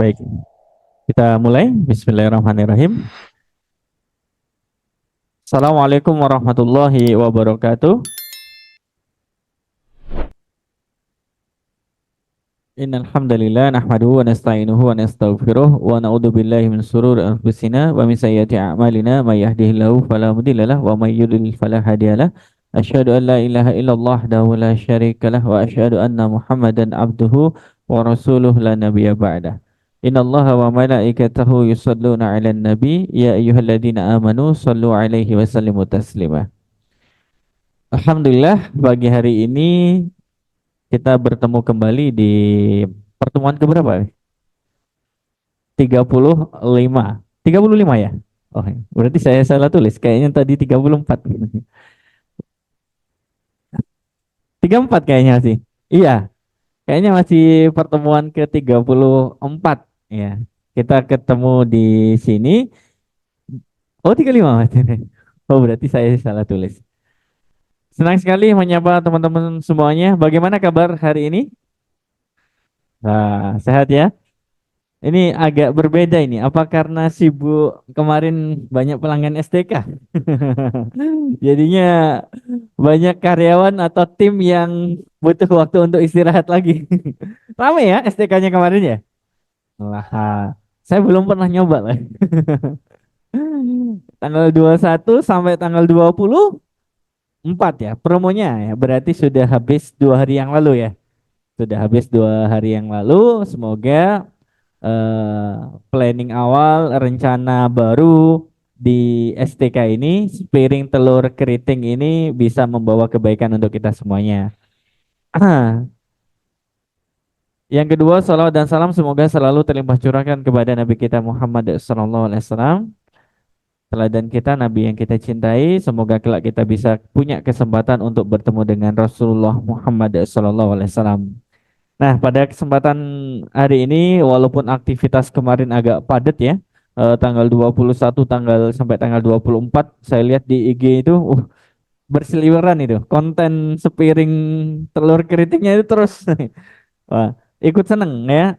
Baik, kita mulai. Bismillahirrahmanirrahim. Assalamualaikum warahmatullahi wabarakatuh. Innal hamdalillah nahmaduhu wa nasta'inuhu wa nastaghfiruh wa na'udzu billahi min shururi anfusina wa min sayyiati a'malina may yahdihillahu fala mudhillalah wa may yudlil fala hadiyalah. Asyhadu an la ilaha illallah wahdahu la syarikalah wa asyhadu anna Muhammadan abduhu wa rasuluh la nabiyya ba'dah. Innallaha wa malaikatahu yusholluna 'alan nabi ya ayyuhalladzina amanu shallu 'alaihi wa sallimu taslima. Alhamdulillah pagi hari ini kita bertemu kembali di pertemuan keberapa? 35. 35 ya? Oh, berarti saya salah tulis. Kayaknya tadi 34. 34 kayaknya sih. Iya, kayaknya masih pertemuan ke 34 ya. Kita ketemu di sini. Oh, 35 Mas. Oh, berarti saya salah tulis. Senang sekali menyapa teman-teman semuanya. Bagaimana kabar hari ini? Nah, sehat ya? Ini agak berbeda ini. Apa karena sibuk kemarin banyak pelanggan STK? Jadinya banyak karyawan atau tim yang butuh waktu untuk istirahat lagi. Rame ya STK-nya kemarin ya? Wah, saya belum pernah nyoba lah. Tanggal 21 sampai tanggal 24 ya promonya ya. Berarti sudah habis 2 hari yang lalu ya. Sudah habis 2 hari yang lalu. Semoga eh, planning awal, rencana baru di STK ini, Spiring Telur Keriting ini bisa membawa kebaikan untuk kita semuanya. Yang kedua, salawat dan salam semoga selalu terlimpah curahkan kepada Nabi kita Muhammad SAW. Teladan kita, Nabi yang kita cintai, semoga kelak kita bisa punya kesempatan untuk bertemu dengan Rasulullah Muhammad SAW. Nah, pada kesempatan hari ini, walaupun aktivitas kemarin agak padat ya, tanggal 21 sampai tanggal 24, saya lihat di IG itu, berseliweran itu, konten sepiring telur keritingnya itu terus. Wah, ikut seneng ya,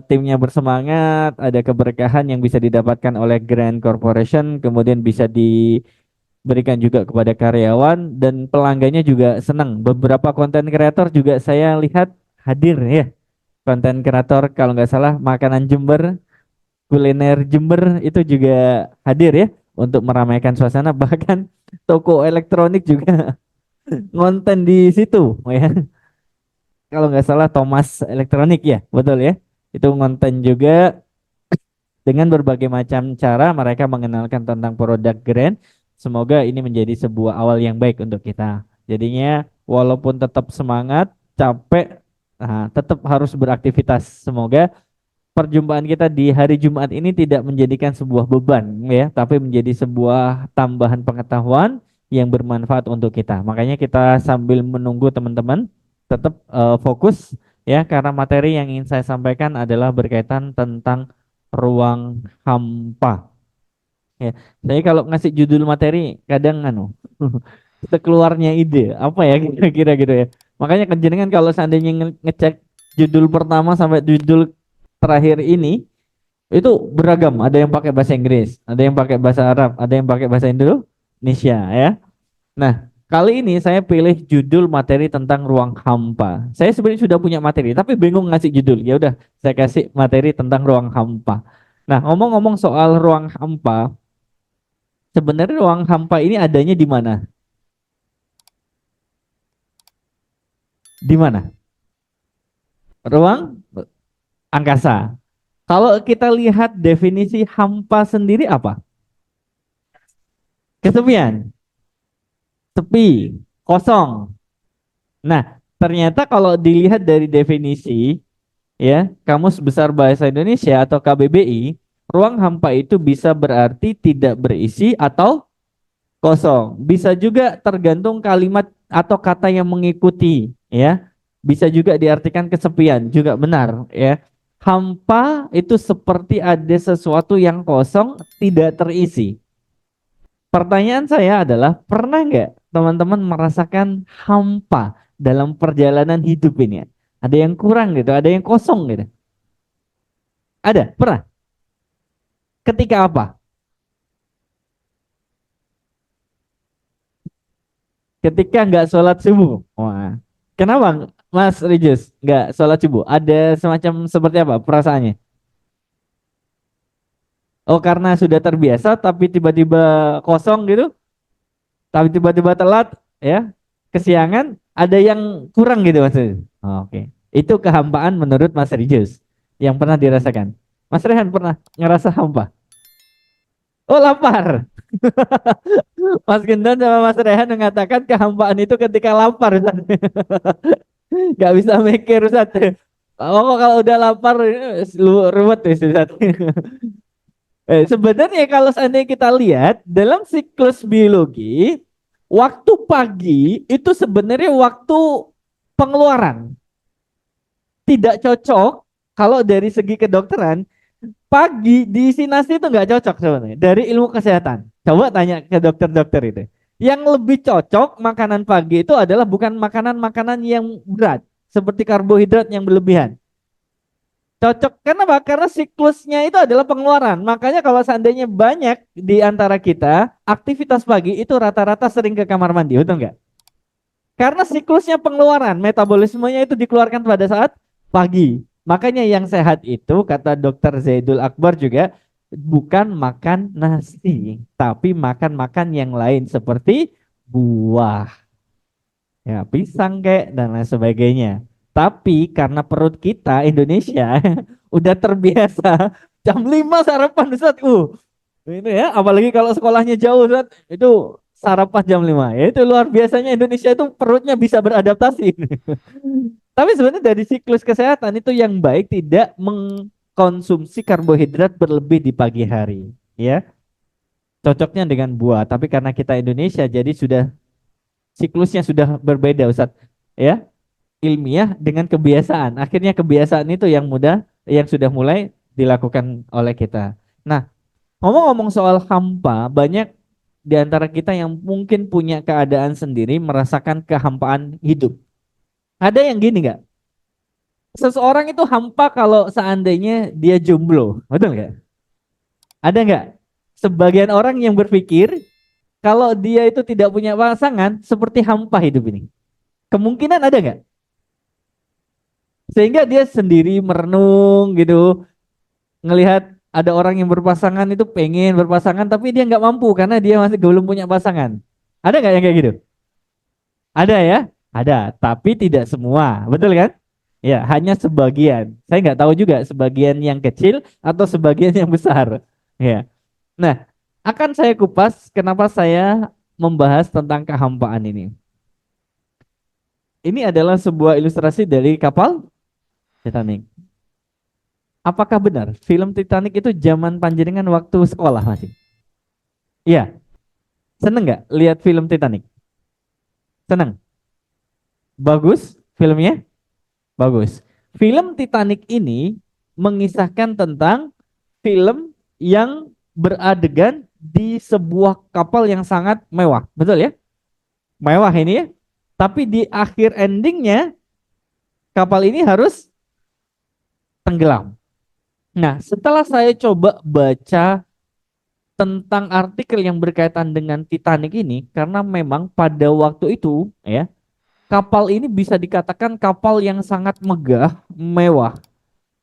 timnya bersemangat, ada keberkahan yang bisa didapatkan oleh Grand Corporation, kemudian bisa diberikan juga kepada karyawan dan pelanggannya juga senang. Beberapa konten kreator juga saya lihat hadir ya. Konten kreator kalau nggak salah makanan Jember, kuliner Jember itu juga hadir ya untuk meramaikan suasana. Bahkan toko elektronik juga ngonten di situ ya. Kalau nggak salah Thomas Elektronik ya, betul ya. Itu ngonten juga dengan berbagai macam cara mereka mengenalkan tentang produk Grand. Semoga ini menjadi sebuah awal yang baik untuk kita. Jadinya walaupun tetap semangat, capek, nah, tetap harus beraktivitas. Semoga perjumpaan kita di hari Jumat ini tidak menjadikan sebuah beban ya, tapi menjadi sebuah tambahan pengetahuan yang bermanfaat untuk kita. Makanya kita sambil menunggu teman-teman tetap fokus ya, karena materi yang ingin saya sampaikan adalah berkaitan tentang ruang hampa. Ya, saya kalau ngasih judul materi kadang kita keluarnya ide apa ya kira-kira gitu ya. Makanya kejenengan kalau seandainya ngecek judul pertama sampai judul terakhir ini itu beragam. Ada yang pakai bahasa Inggris, ada yang pakai bahasa Arab, ada yang pakai bahasa Indonesia ya. Nah, kali ini saya pilih judul materi tentang ruang hampa. Saya sebenarnya sudah punya materi, tapi bingung ngasih judul. Ya udah, saya kasih materi tentang ruang hampa. Nah, ngomong-ngomong soal ruang hampa, sebenarnya ruang hampa ini adanya di mana? Di mana? Ruang angkasa. Kalau kita lihat definisi hampa sendiri apa? Kesepian, sepi, kosong. Nah, ternyata kalau dilihat dari definisi ya, Kamus Besar Bahasa Indonesia atau KBBI, ruang hampa itu bisa berarti tidak berisi atau kosong. Bisa juga tergantung kalimat atau kata yang mengikuti, ya. Bisa juga diartikan kesepian, juga benar, ya. Hampa itu seperti ada sesuatu yang kosong, tidak terisi. Pertanyaan saya adalah, pernah nggak teman-teman merasakan hampa dalam perjalanan hidup ini? Ada yang kurang gitu, ada yang kosong gitu. Ada, pernah. Ketika apa? Ketika nggak sholat subuh. Wah. Kenapa Mas Regis nggak sholat subuh? Ada semacam seperti apa perasaannya? Oh, karena sudah terbiasa tapi tiba-tiba kosong gitu, tapi tiba-tiba telat, ya, kesiangan, ada yang kurang gitu maksudnya. Oh, oke. Itu kehampaan menurut Mas Regis yang pernah dirasakan. Mas Rehan pernah ngerasa hampa? Oh, lapar. Mas Gendon sama Mas Rehan mengatakan kehampaan itu ketika lapar, Ustaz. Nggak bisa mikir, Ustaz. Oh, kalau udah lapar lu ruwet Ustaz. Sebenarnya kalau seandainya kita lihat dalam siklus biologi, waktu pagi itu sebenarnya waktu pengeluaran. Tidak cocok kalau dari segi kedokteran, pagi diisi nasi itu nggak cocok sebenarnya dari ilmu kesehatan. Coba tanya ke dokter-dokter itu. Yang lebih cocok makanan pagi itu adalah bukan makanan-makanan yang berat, seperti karbohidrat yang berlebihan. Cocok karena apa? Karena siklusnya itu adalah pengeluaran. Makanya kalau seandainya banyak di antara kita aktivitas pagi itu rata-rata sering ke kamar mandi, betul nggak? Karena siklusnya pengeluaran, metabolismenya itu dikeluarkan pada saat pagi. Makanya yang sehat itu kata dokter Zaidul Akbar juga bukan makan nasi, tapi makan-makan yang lain seperti buah, ya pisang kek dan lain sebagainya. Tapi karena perut kita Indonesia udah terbiasa jam 5 sarapan Ustaz. Ini ya, apalagi kalau sekolahnya jauh Ustaz, itu sarapan jam 5. Ya itu luar biasanya Indonesia itu perutnya bisa beradaptasi. Tapi sebenarnya dari siklus kesehatan itu yang baik tidak mengkonsumsi karbohidrat berlebih di pagi hari, ya. Cocoknya dengan buah, tapi karena kita Indonesia jadi sudah siklusnya sudah berbeda Ustaz. Ya, ilmiah dengan kebiasaan. Akhirnya kebiasaan itu yang mudah yang sudah mulai dilakukan oleh kita. Nah, ngomong-ngomong soal hampa, banyak di antara kita yang mungkin punya keadaan sendiri merasakan kehampaan hidup. Ada yang gini nggak? Seseorang itu hampa kalau seandainya dia jomblo, betul nggak? Ada nggak? Sebagian orang yang berpikir kalau dia itu tidak punya pasangan, seperti hampa hidup ini. Kemungkinan ada nggak? Sehingga dia sendiri merenung gitu, ngelihat ada orang yang berpasangan itu pengen berpasangan tapi dia nggak mampu karena dia masih belum punya pasangan. Ada nggak yang kayak gitu? Ada ya? Ada, tapi tidak semua, betul kan? Ya, hanya sebagian. Saya nggak tahu juga sebagian yang kecil atau sebagian yang besar. Ya. Nah, akan saya kupas kenapa saya membahas tentang kehampaan ini. Ini adalah sebuah ilustrasi dari kapal Titanic. Apakah benar film Titanic itu zaman panjenengan waktu sekolah masih? Iya, seneng nggak lihat film Titanic? Seneng? Bagus filmnya? Bagus. Film Titanic ini mengisahkan tentang film yang beradegan di sebuah kapal yang sangat mewah. Betul ya? Mewah ini ya. Tapi di akhir endingnya kapal ini harus tenggelam. Nah, setelah saya coba baca tentang artikel yang berkaitan dengan Titanic ini, karena memang pada waktu itu ya, kapal ini bisa dikatakan kapal yang sangat megah, mewah.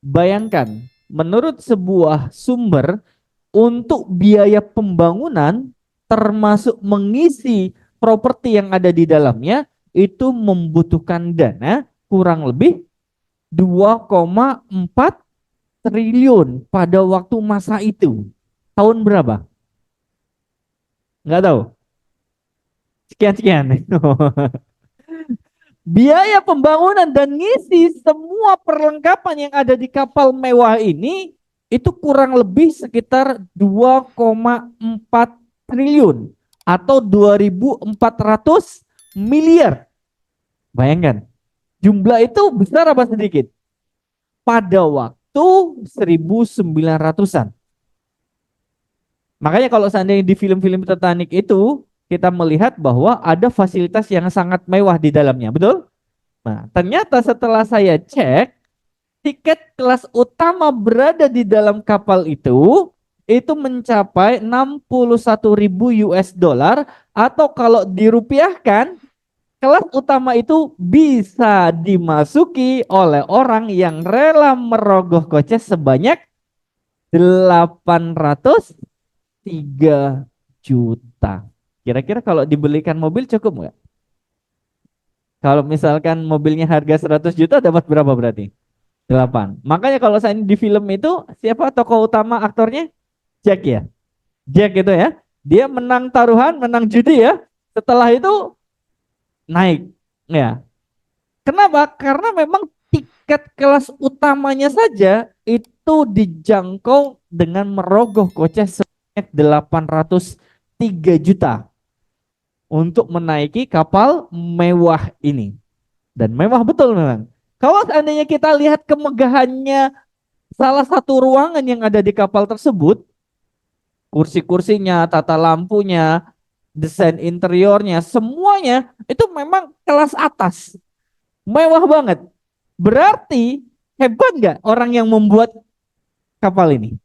Bayangkan, menurut sebuah sumber, untuk biaya pembangunan termasuk mengisi properti yang ada di dalamnya itu membutuhkan dana kurang lebih 2,4 triliun pada waktu masa itu. Tahun berapa? Nggak tahu. Sekian-sekian. Biaya pembangunan dan ngisi semua perlengkapan yang ada di kapal mewah ini itu kurang lebih sekitar 2,4 triliun atau 2.400 miliar. Bayangkan, jumlah itu besar apa sedikit? Pada waktu 1900-an. Makanya kalau seandainya di film-film Titanic itu kita melihat bahwa ada fasilitas yang sangat mewah di dalamnya, betul? Nah, ternyata setelah saya cek, tiket kelas utama berada di dalam kapal itu mencapai 61.000 US dollar, atau kalau dirupiahkan, kelas utama itu bisa dimasuki oleh orang yang rela merogoh kocek sebanyak 803 juta. Kira-kira kalau dibelikan mobil cukup nggak? Kalau misalkan mobilnya harga 100 juta dapat berapa berarti? 8. Makanya kalau saya di film itu, siapa tokoh utama aktornya? Jack ya. Jack itu ya. Dia menang taruhan, menang judi ya. Setelah itu naik. Ya. Kenapa? Karena memang tiket kelas utamanya saja itu dijangkau dengan merogoh kocek sebanyak 803 juta untuk menaiki kapal mewah ini. Dan mewah betul memang. Kalau seandainya kita lihat kemegahannya salah satu ruangan yang ada di kapal tersebut, kursi-kursinya, tata lampunya, desain interiornya, semuanya itu memang kelas atas. Mewah banget. Berarti hebat nggak orang yang membuat kapal ini?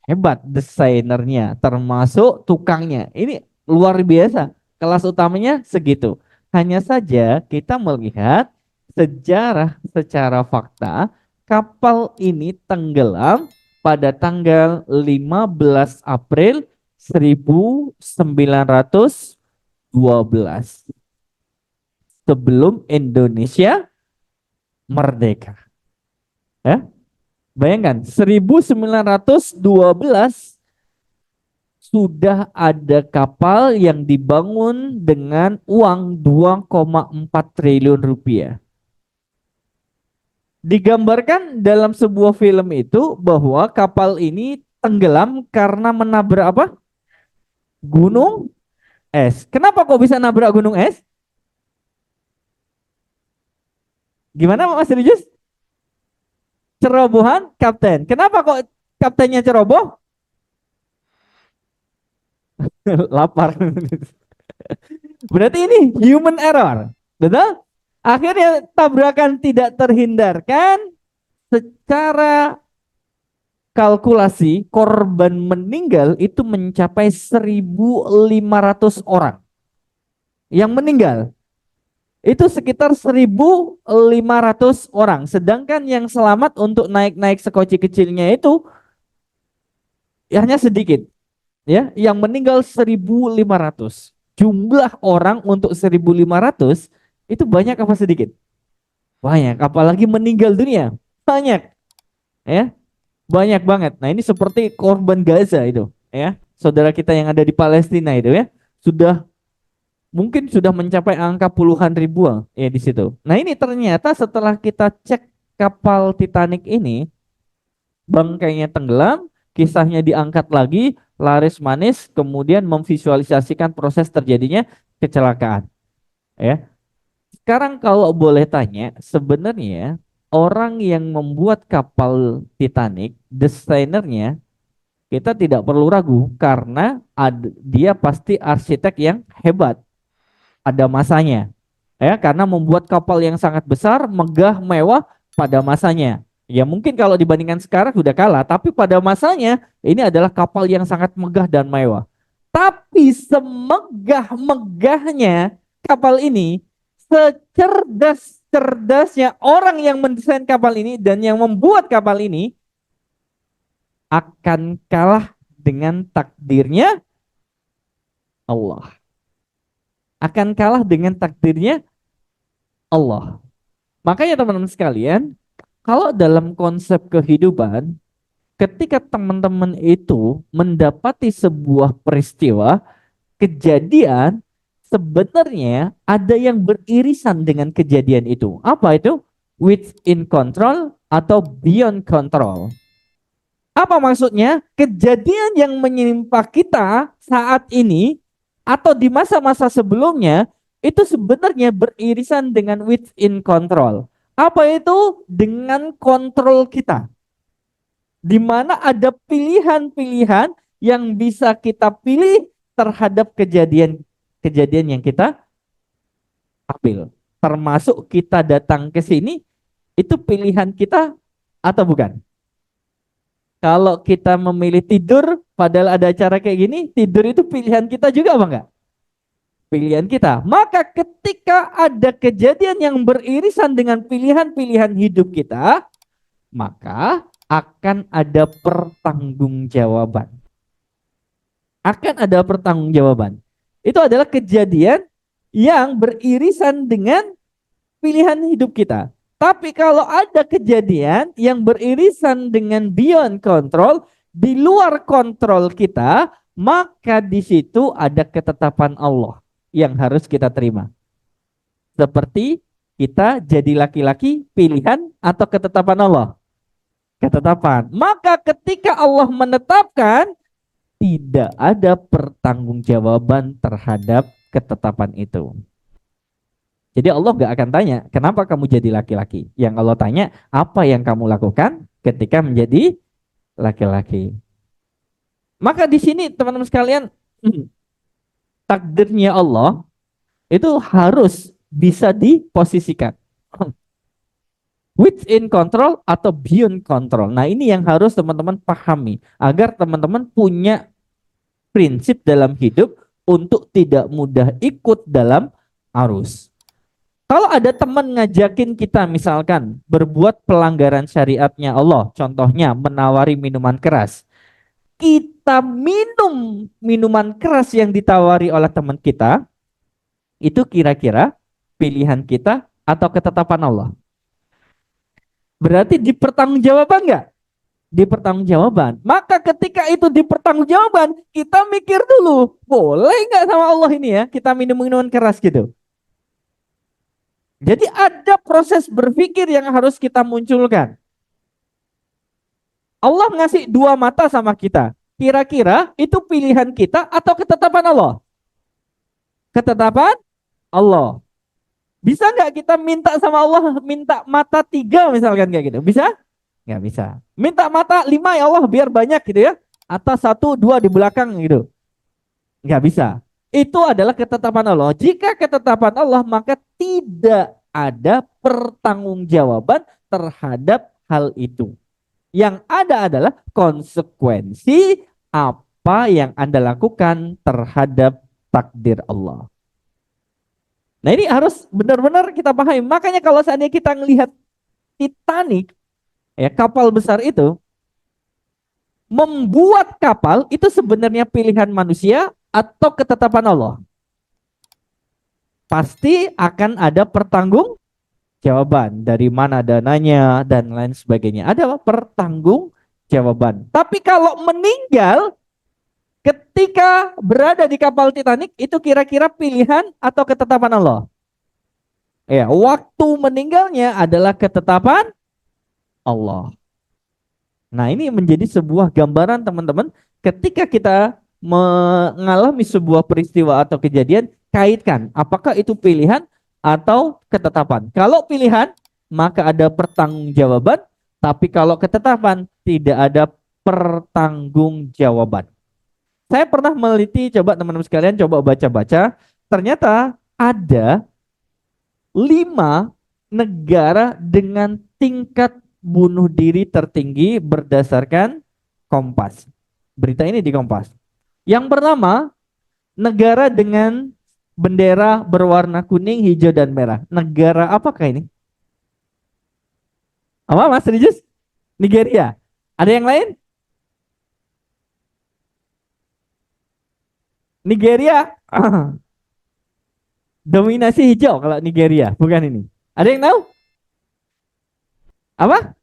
Hebat desainernya, termasuk tukangnya. Ini luar biasa. Kelas utamanya segitu. Hanya saja kita melihat sejarah secara fakta, kapal ini tenggelam pada tanggal 15 April 1912 sebelum Indonesia merdeka. Ya, bayangkan 1912 sudah ada kapal yang dibangun dengan uang 2,4 triliun rupiah. Digambarkan dalam sebuah film itu bahwa kapal ini tenggelam karena menabrak apa? Gunung es. Kenapa kok bisa nabrak gunung es? Gimana Mas Rijus? Cerobohan kapten. Kenapa kok kaptennya ceroboh? Lapar. Berarti ini human error. Betul? Akhirnya tabrakan tidak terhindarkan, secara kalkulasi korban meninggal itu mencapai 1.500 orang. Yang meninggal itu sekitar 1.500 orang. Sedangkan yang selamat untuk naik-naik sekoci kecilnya itu hanya sedikit. Ya, yang meninggal 1.500. Jumlah orang untuk 1.500 itu banyak apa sedikit? Banyak, apalagi meninggal dunia. Banyak, ya. Banyak banget. Nah, ini seperti korban Gaza itu, ya. Saudara kita yang ada di Palestina itu ya, sudah mungkin sudah mencapai angka puluhan ribuan ya di situ. Nah, ini ternyata setelah kita cek kapal Titanic ini, bangkainya tenggelam, kisahnya diangkat lagi, laris manis, kemudian memvisualisasikan proses terjadinya kecelakaan. Ya, sekarang kalau boleh tanya, sebenarnya orang yang membuat kapal Titanic, desainernya, kita tidak perlu ragu karena dia pasti arsitek yang hebat. Ada masanya. Ya, karena membuat kapal yang sangat besar, megah, mewah pada masanya. Ya mungkin kalau dibandingkan sekarang sudah kalah, tapi pada masanya ini adalah kapal yang sangat megah dan mewah. Tapi semegah-megahnya kapal ini, secerdas-cerdasnya orang yang mendesain kapal ini dan yang membuat kapal ini, akan kalah dengan takdirnya Allah. Akan kalah dengan takdirnya Allah. Makanya teman-teman sekalian, kalau dalam konsep kehidupan, ketika teman-teman itu mendapati sebuah peristiwa, kejadian, sebenarnya ada yang beririsan dengan kejadian itu. Apa itu? Within control atau beyond control. Apa maksudnya? Kejadian yang menimpa kita saat ini atau di masa-masa sebelumnya itu sebenarnya beririsan dengan within control. Apa itu? Dengan kontrol kita. Di mana ada pilihan-pilihan yang bisa kita pilih terhadap kejadian-kejadian yang kita ambil. Termasuk kita datang ke sini Itu pilihan kita atau bukan? Kalau kita memilih tidur, padahal ada acara kayak gini, tidur itu pilihan kita juga apa enggak? Pilihan kita. Maka ketika ada kejadian yang beririsan dengan pilihan-pilihan hidup kita, maka akan ada pertanggungjawaban. Akan ada pertanggungjawaban. Itu adalah kejadian yang beririsan dengan pilihan hidup kita. Tapi kalau ada kejadian yang beririsan dengan beyond control, di luar kontrol kita, maka di situ ada ketetapan Allah yang harus kita terima. Seperti kita jadi laki-laki pilihan atau ketetapan Allah? Ketetapan. Maka ketika Allah menetapkan, tidak ada pertanggungjawaban terhadap ketetapan itu. Jadi Allah gak akan tanya, kenapa kamu jadi laki-laki? Yang Allah tanya, apa yang kamu lakukan ketika menjadi laki-laki? Maka di sini teman-teman sekalian, takdirnya Allah itu harus bisa diposisikan. Within control atau beyond control. Nah ini yang harus teman-teman pahami. Agar teman-teman punya prinsip dalam hidup untuk tidak mudah ikut dalam arus. Kalau ada teman ngajakin kita misalkan berbuat pelanggaran syariatnya Allah, contohnya menawari minuman keras. Kita minum minuman keras yang ditawari oleh teman kita, itu kira-kira pilihan kita atau ketetapan Allah? Berarti dipertanggungjawaban nggak? Dipertanggungjawaban. Maka ketika itu dipertanggungjawaban, kita mikir dulu, boleh nggak sama Allah ini ya, kita minum minuman keras gitu. Jadi ada proses berpikir yang harus kita munculkan. Allah ngasih dua mata sama kita. Kira-kira itu pilihan kita atau ketetapan Allah? Ketetapan Allah. Bisa nggak kita minta sama Allah minta mata 3 misalkan kayak gitu? Bisa? Nggak bisa. Minta mata 5 ya Allah biar banyak gitu ya. Atau 1, 2 di belakang gitu. Nggak bisa. Itu adalah ketetapan Allah. Jika ketetapan Allah, maka tidak ada pertanggungjawaban terhadap hal itu. Yang ada adalah konsekuensi apa yang Anda lakukan terhadap takdir Allah. Nah ini harus benar-benar kita pahami. Makanya kalau seandainya kita melihat Titanic, ya kapal besar itu, membuat kapal itu sebenarnya pilihan manusia atau ketetapan Allah? Pasti akan ada pertanggungjawaban. Dari mana dananya dan lain sebagainya. Ada pertanggungjawaban. Tapi kalau meninggal ketika berada di kapal Titanic, itu kira-kira pilihan atau ketetapan Allah? Ya, waktu meninggalnya adalah ketetapan Allah. Nah, ini menjadi sebuah gambaran teman-teman ketika kita mengalami sebuah peristiwa atau kejadian, kaitkan apakah itu pilihan atau ketetapan. Kalau pilihan, maka ada pertanggungjawaban, tapi kalau ketetapan tidak ada pertanggungjawaban. Saya pernah meneliti, coba teman-teman sekalian coba baca-baca, ternyata ada 5 negara dengan tingkat bunuh diri tertinggi berdasarkan Kompas. Berita ini di Kompas. Yang pertama, negara dengan bendera berwarna kuning, hijau, dan merah. Negara apakah ini? Apa Mas Rijus? Nigeria. Ada yang lain? Nigeria. Dominasi hijau kalau Nigeria, bukan ini. Ada yang tahu? Apa?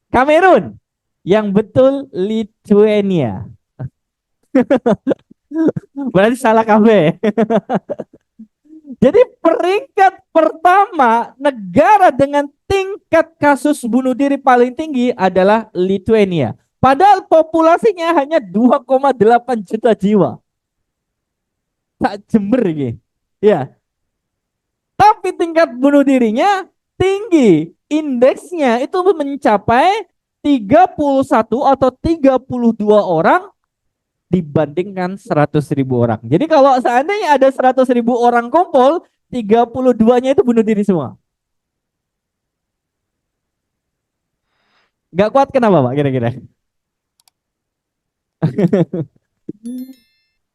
Kamerun. Yang betul Lithuania. Berarti salah kafe. Jadi peringkat pertama negara dengan tingkat kasus bunuh diri paling tinggi adalah Lithuania. Padahal populasinya hanya 2,8 juta jiwa. Tak Jember ini. Ya. Tapi tingkat bunuh dirinya tinggi. Indeksnya itu mencapai 31 atau 32 orang dibandingkan 100.000 orang. Jadi kalau seandainya ada 100.000 orang kumpul, 32-nya itu bunuh diri semua. Nggak kuat kenapa Pak kira-kira?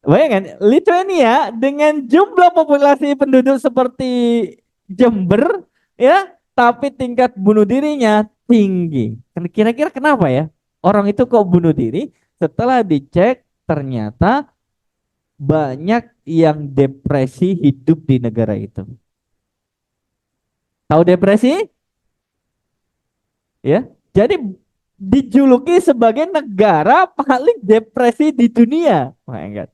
Bayangkan, Lithuania dengan jumlah populasi penduduk seperti Jember, ya, tapi tingkat bunuh dirinya tinggi. Kira-kira kenapa ya? Orang itu kok bunuh diri? Setelah dicek, ternyata banyak yang depresi hidup di negara itu. Tahu depresi? Ya, jadi dijuluki sebagai negara paling depresi di dunia. Wah, enggak.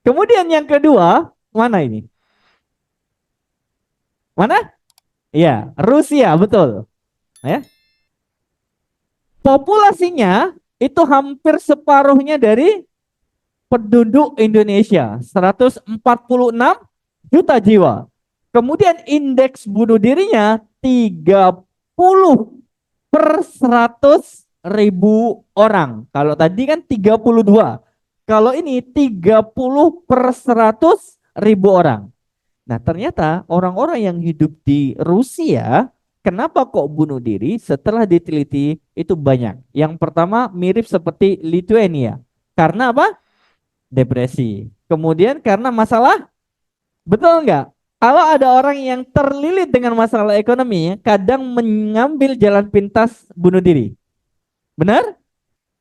Kemudian yang kedua, mana ini? Mana? Iya, Rusia, betul. Ya. Populasinya itu hampir separuhnya dari penduduk Indonesia, 146 juta jiwa. Kemudian indeks bunuh dirinya 30 per 100.000 orang. Kalau tadi kan 32. Kalau ini 30 per 100.000 orang. Nah, ternyata orang-orang yang hidup di Rusia, kenapa kok bunuh diri? Setelah diteliti, itu banyak. Yang pertama, mirip seperti Lithuania. Karena apa? Depresi. Kemudian karena masalah, betul nggak? Kalau ada orang yang terlilit dengan masalah ekonomi, kadang mengambil jalan pintas bunuh diri. Benar?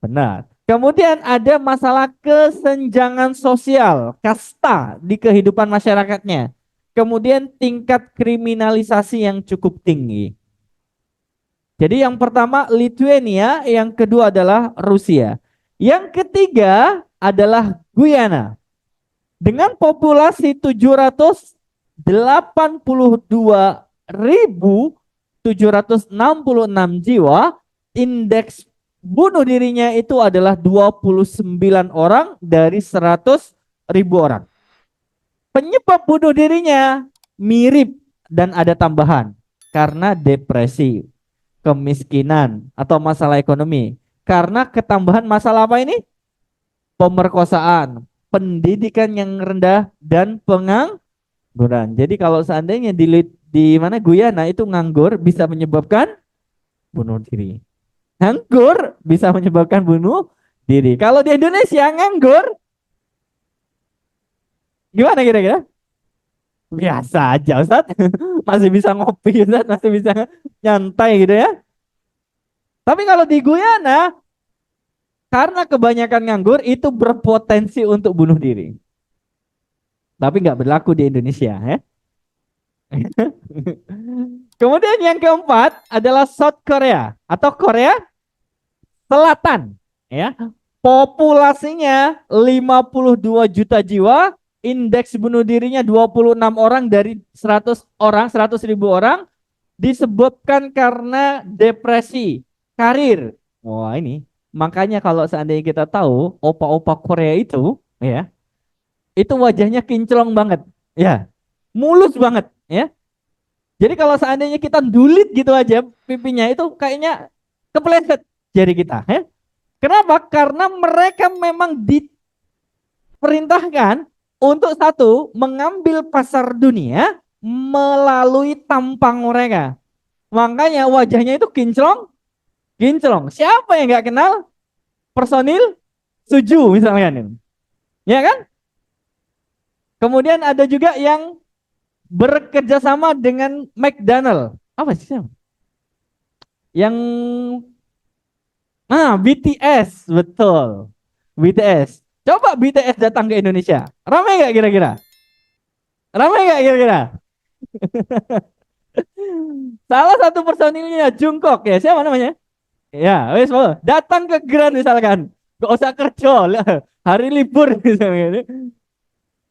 Benar. Kemudian ada masalah kesenjangan sosial, kasta di kehidupan masyarakatnya. Kemudian tingkat kriminalisasi yang cukup tinggi. Jadi yang pertama Lithuania, yang kedua adalah Rusia. Yang ketiga adalah Guyana. Dengan populasi 782.766 jiwa, indeks bunuh dirinya itu adalah 29 orang dari 100.000 orang. Penyebab bunuh dirinya mirip dan ada tambahan karena depresi, kemiskinan atau masalah ekonomi. Karena ketambahan masalah apa ini? Pemerkosaan, pendidikan yang rendah dan pengangguran. Jadi kalau seandainya di mana Guyana itu nganggur bisa menyebabkan bunuh diri. Nganggur bisa menyebabkan bunuh diri. Kalau di Indonesia nganggur gimana kira-kira? Biasa aja Ustaz. Masih bisa ngopi Ustaz, masih bisa nyantai gitu ya. Tapi kalau di Guyana karena kebanyakan nganggur itu berpotensi untuk bunuh diri. Tapi nggak berlaku di Indonesia ya. Kemudian yang keempat adalah South Korea atau Korea Selatan ya. Populasinya 52 juta jiwa, indeks bunuh dirinya 26 orang dari 100 orang, 100.000 orang disebabkan karena depresi, karir. Wah, ini makanya kalau seandainya kita tahu opa-opa Korea itu ya, itu wajahnya kinclong banget. Ya. Mulus banget ya. Jadi kalau seandainya kita dulit gitu aja pipinya itu kayaknya kepleset jari kita ya. Kenapa? Karena mereka memang diperintahkan untuk satu mengambil pasar dunia melalui tampang mereka. Makanya wajahnya itu kinclong, kinclong. Siapa yang nggak kenal personil Suju misalnya, ya kan? Kemudian ada juga yang bekerja sama dengan McDonald. Apa sih? Yang BTS, betul. BTS. Coba BTS datang ke Indonesia. Ramai nggak kira-kira? Ramai nggak kira-kira? Salah satu personilnya Jungkook ya. Siapa namanya? Ya, wes datang ke Grand misalkan. Gak usah kerja, hari libur misalnya.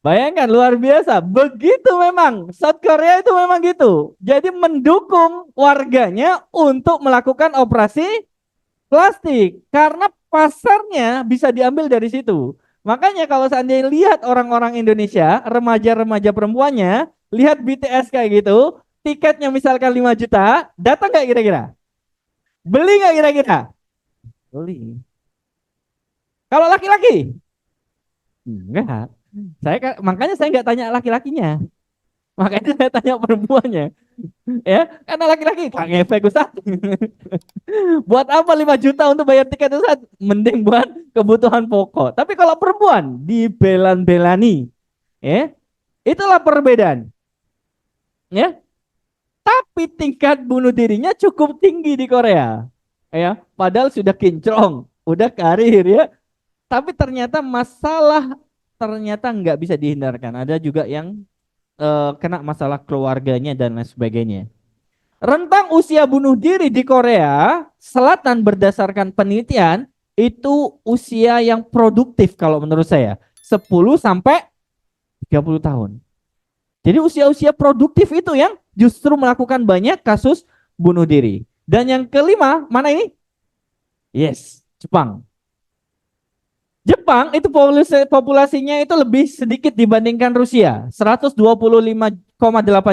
Bayangkan luar biasa. Begitu memang. South Korea itu memang gitu. Jadi mendukung warganya untuk melakukan operasi plastik karena pasarnya bisa diambil dari situ. Makanya kalau seandainya lihat orang-orang Indonesia, remaja-remaja perempuannya, lihat BTS kayak gitu, tiketnya misalkan 5 juta, datang nggak kira-kira? Beli nggak kira-kira? Beli. Kalau laki-laki? Enggak. Makanya saya nggak tanya laki-lakinya. Makanya saya tanya perempuannya. Ya, karena laki-laki gak ngefek Ustaz. Buat apa 5 juta untuk bayar tiket Ustaz? Mending buat kebutuhan pokok. Tapi kalau perempuan dibelan-belani, ya, itulah perbedaan. Ya, tapi tingkat bunuh dirinya cukup tinggi di Korea. Ya, padahal sudah kinclong, udah karir ya. Tapi ternyata masalah ternyata nggak bisa dihindarkan. Ada juga yang kena masalah keluarganya dan lain sebagainya. Rentang usia bunuh diri di Korea Selatan berdasarkan penelitian itu usia yang produktif kalau menurut saya. 10 sampai 30 tahun. Jadi usia-usia produktif itu yang justru melakukan banyak kasus bunuh diri. Dan yang kelima, mana ini? Yes, Jepang. Jepang itu populasinya itu lebih sedikit dibandingkan Rusia. 125,8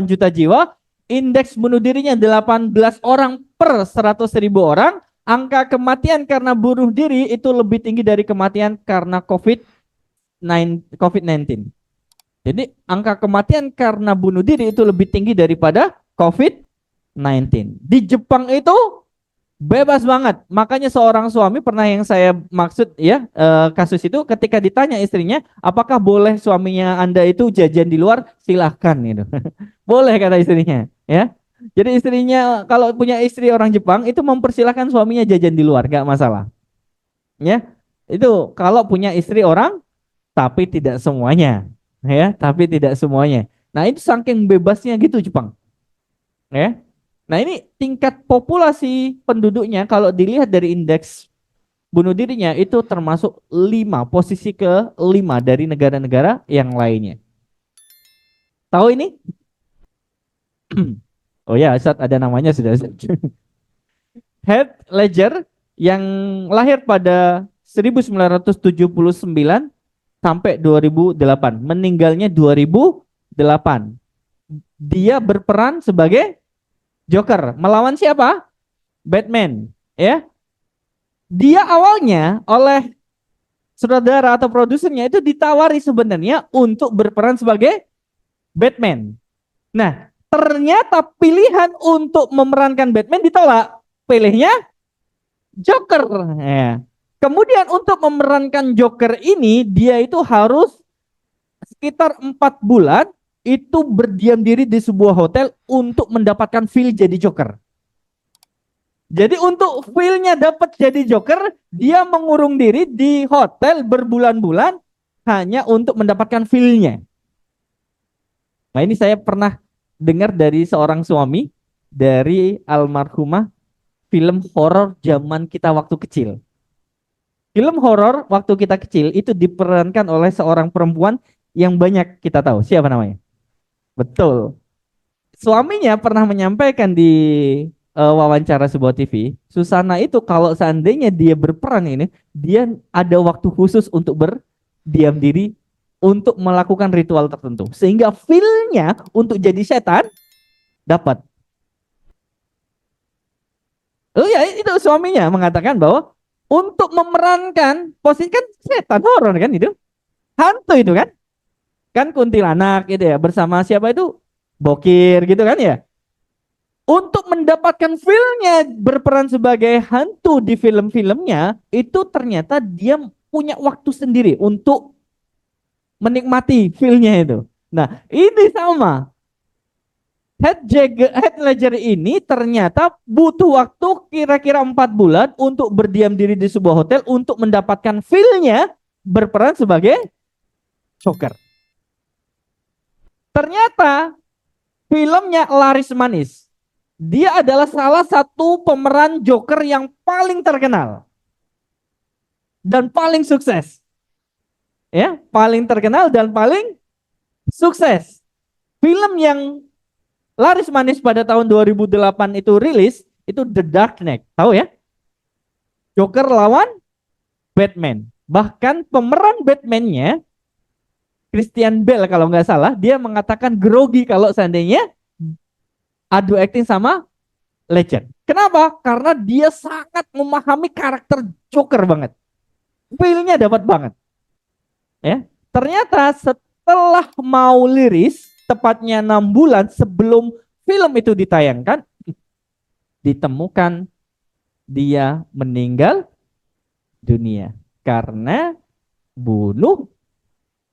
juta jiwa. Indeks bunuh dirinya 18 orang per 100.000 orang. Angka kematian karena bunuh diri itu lebih tinggi dari kematian karena COVID-19. Jadi angka kematian karena bunuh diri itu lebih tinggi daripada COVID-19. Di Jepang itu bebas banget. Makanya seorang suami pernah yang saya maksud ya kasus itu ketika ditanya istrinya, apakah boleh suaminya Anda itu jajan di luar? Silahkan gitu. Boleh kata istrinya, ya. Jadi istrinya kalau punya istri orang Jepang itu mempersilahkan suaminya jajan di luar, gak masalah. Ya. Itu kalau punya istri orang tapi tidak semuanya, ya, tapi tidak semuanya. Nah, itu saking bebasnya gitu Jepang, ya. Nah, ini tingkat populasi penduduknya kalau dilihat dari indeks bunuh dirinya itu termasuk 5, posisi ke-5 dari negara-negara yang lainnya. Tahu ini? Oh ya, Ustaz ada namanya sudah. Heath Ledger yang lahir pada 1979 sampai 2008, meninggalnya 2008. Dia berperan sebagai Joker. Melawan siapa? Batman, ya. Dia awalnya oleh sutradara atau produsernya itu ditawari sebenarnya untuk berperan sebagai Batman. Nah, ternyata pilihan untuk memerankan Batman ditolak. Pilihnya Joker. Ya. Kemudian untuk memerankan Joker ini dia itu harus sekitar 4 bulan itu berdiam diri di sebuah hotel untuk mendapatkan feel jadi Joker. Jadi untuk feel-nya dapat jadi Joker, dia mengurung diri di hotel berbulan-bulan hanya untuk mendapatkan feel-nya. Nah, ini saya pernah dengar dari seorang suami dari almarhumah film horor zaman kita waktu kecil. Film horor waktu kita kecil itu diperankan oleh seorang perempuan yang banyak kita tahu. Siapa namanya? Betul. Suaminya pernah menyampaikan di wawancara sebuah TV, Susana itu kalau seandainya dia berperan ini, dia ada waktu khusus untuk berdiam diri untuk melakukan ritual tertentu. Sehingga feel-nya untuk jadi setan dapat. Oh ya, itu suaminya mengatakan bahwa untuk memerankan posisi kan setan horor kan itu, hantu itu kan, kan kuntilanak gitu ya, bersama siapa itu bokir gitu kan ya. Untuk mendapatkan feel-nya berperan sebagai hantu di film-filmnya, itu ternyata dia punya waktu sendiri untuk menikmati feel-nya itu. Nah, ini sama. Heath Ledger ini ternyata butuh waktu kira-kira 4 bulan untuk berdiam diri di sebuah hotel untuk mendapatkan feel-nya berperan sebagai Joker. Ternyata filmnya laris manis. Dia adalah salah satu pemeran Joker yang paling terkenal dan paling sukses. Ya, paling terkenal dan paling sukses. Film yang laris manis pada tahun 2008 itu rilis itu The Dark Knight. Tahu ya? Joker lawan Batman. Bahkan pemeran Batman-nya Christian Bale kalau nggak salah, dia mengatakan grogi kalau seandainya adu acting sama Ledger. Kenapa? Karena dia sangat memahami karakter Joker banget. Feel-nya dapat banget. Ya, ternyata setelah mau liris, tepatnya 6 bulan sebelum film itu ditayangkan, ditemukan dia meninggal dunia karena bunuh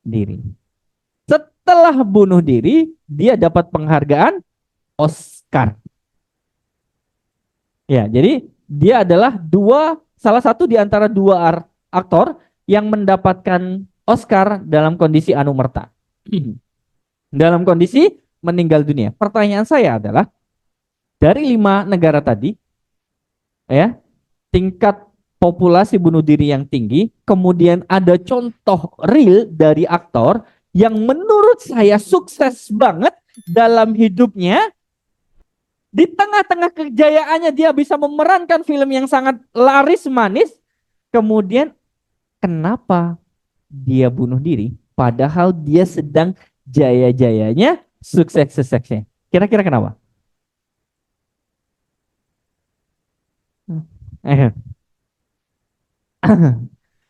diri. Setelah bunuh diri, dia dapat penghargaan Oscar. Ya, jadi dia adalah salah satu di antara dua aktor yang mendapatkan Oscar dalam kondisi anumerta. Dalam kondisi meninggal dunia. Pertanyaan saya adalah, dari 5 negara tadi, ya, tingkat populasi bunuh diri yang tinggi, kemudian ada contoh real dari aktor yang menurut saya sukses banget dalam hidupnya, di tengah-tengah kejayaannya dia bisa memerankan film yang sangat laris manis, kemudian kenapa dia bunuh diri padahal dia sedang jaya-jayanya, sukses-suksesnya. Kira-kira kenapa?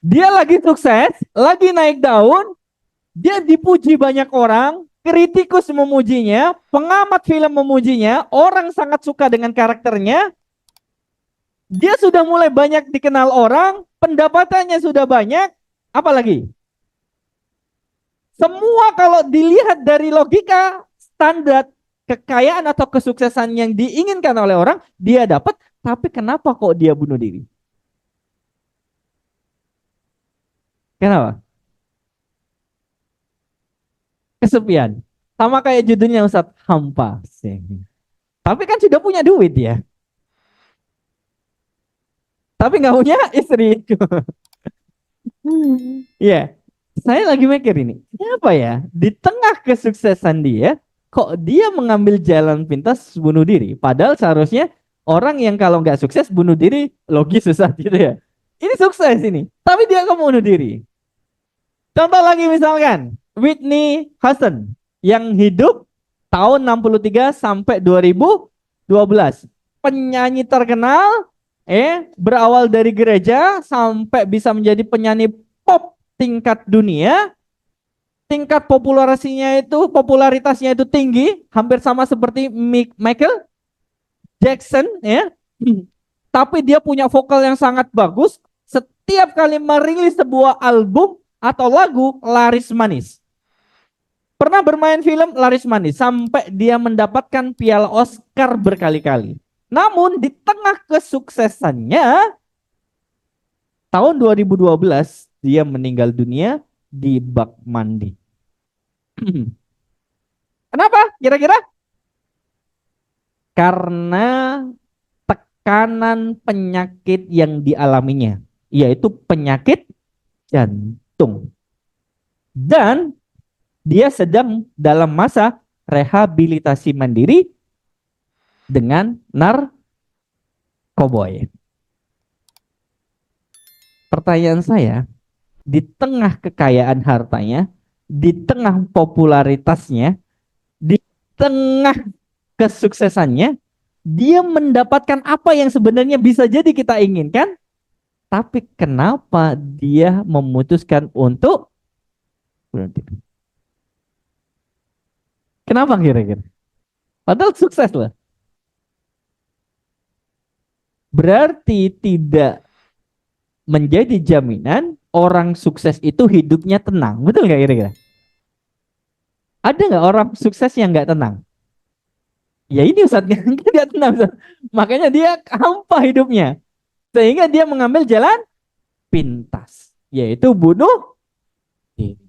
Dia lagi sukses, lagi naik daun, dia dipuji banyak orang, kritikus memujinya, pengamat film memujinya, orang sangat suka dengan karakternya, dia sudah mulai banyak dikenal orang, pendapatannya sudah banyak, apalagi? Semua kalau dilihat dari logika standar kekayaan atau kesuksesan yang diinginkan oleh orang, dia dapat, tapi kenapa kok dia bunuh diri? Kenapa? Kesepian. Sama kayak judulnya Ustadz, hampa. Tapi kan sudah punya duit ya. Tapi nggak punya istri. Iya. Saya lagi mikir ini, kenapa ya di tengah kesuksesan dia, kok dia mengambil jalan pintas bunuh diri? Padahal seharusnya orang yang kalau nggak sukses bunuh diri logis susah gitu ya. Ini sukses ini, tapi dia kok bunuh diri. Contoh lagi misalkan Whitney Houston yang hidup tahun 63 sampai 2012. Penyanyi terkenal, berawal dari gereja sampai bisa menjadi penyanyi pop tingkat dunia. Tingkat popularitasnya itu tinggi, hampir sama seperti Michael Jackson ya. Tapi dia punya vokal yang sangat bagus. Setiap kali merilis sebuah album atau lagu laris manis. Pernah bermain film laris manis sampai dia mendapatkan piala Oscar berkali-kali. Namun di tengah kesuksesannya, tahun 2012 dia meninggal dunia di bak mandi. Kenapa? Kira-kira? Karena tekanan penyakit yang dialaminya, yaitu penyakit jantung. Dan dia sedang dalam masa rehabilitasi mandiri dengan narkoboy. Pertanyaan saya, di tengah kekayaan hartanya, di tengah popularitasnya, di tengah kesuksesannya, dia mendapatkan apa yang sebenarnya bisa jadi kita inginkan, tapi kenapa dia memutuskan untuk bunuh diri? Kenapa kira-kira? Padahal sukses loh. Berarti tidak menjadi jaminan orang sukses itu hidupnya tenang. Betul nggak kira-kira? Ada nggak orang sukses yang nggak tenang? Ya ini Ustaz, dia tenang Ustaz. Makanya dia hampa hidupnya. Sehingga dia mengambil jalan pintas. Yaitu bunuh diri.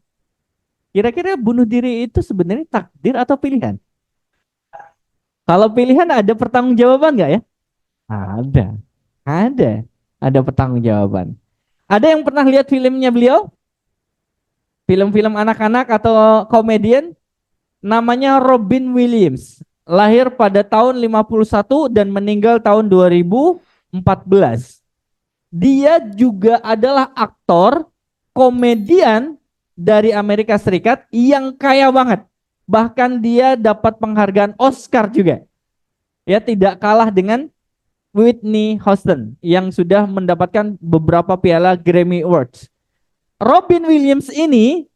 Kira-kira bunuh diri itu sebenarnya takdir atau pilihan? Kalau pilihan ada pertanggungjawaban nggak ya? Ada. Ada. Ada pertanggungjawaban. Ada yang pernah lihat filmnya beliau? Film-film anak-anak atau komedian? Namanya Robin Williams. Lahir pada tahun 51 dan meninggal tahun 2014. Dia juga adalah aktor, komedian dari Amerika Serikat yang kaya banget. Bahkan dia dapat penghargaan Oscar juga. Ya, tidak kalah dengan Whitney Houston yang sudah mendapatkan beberapa piala Grammy Awards. Robin Williams ini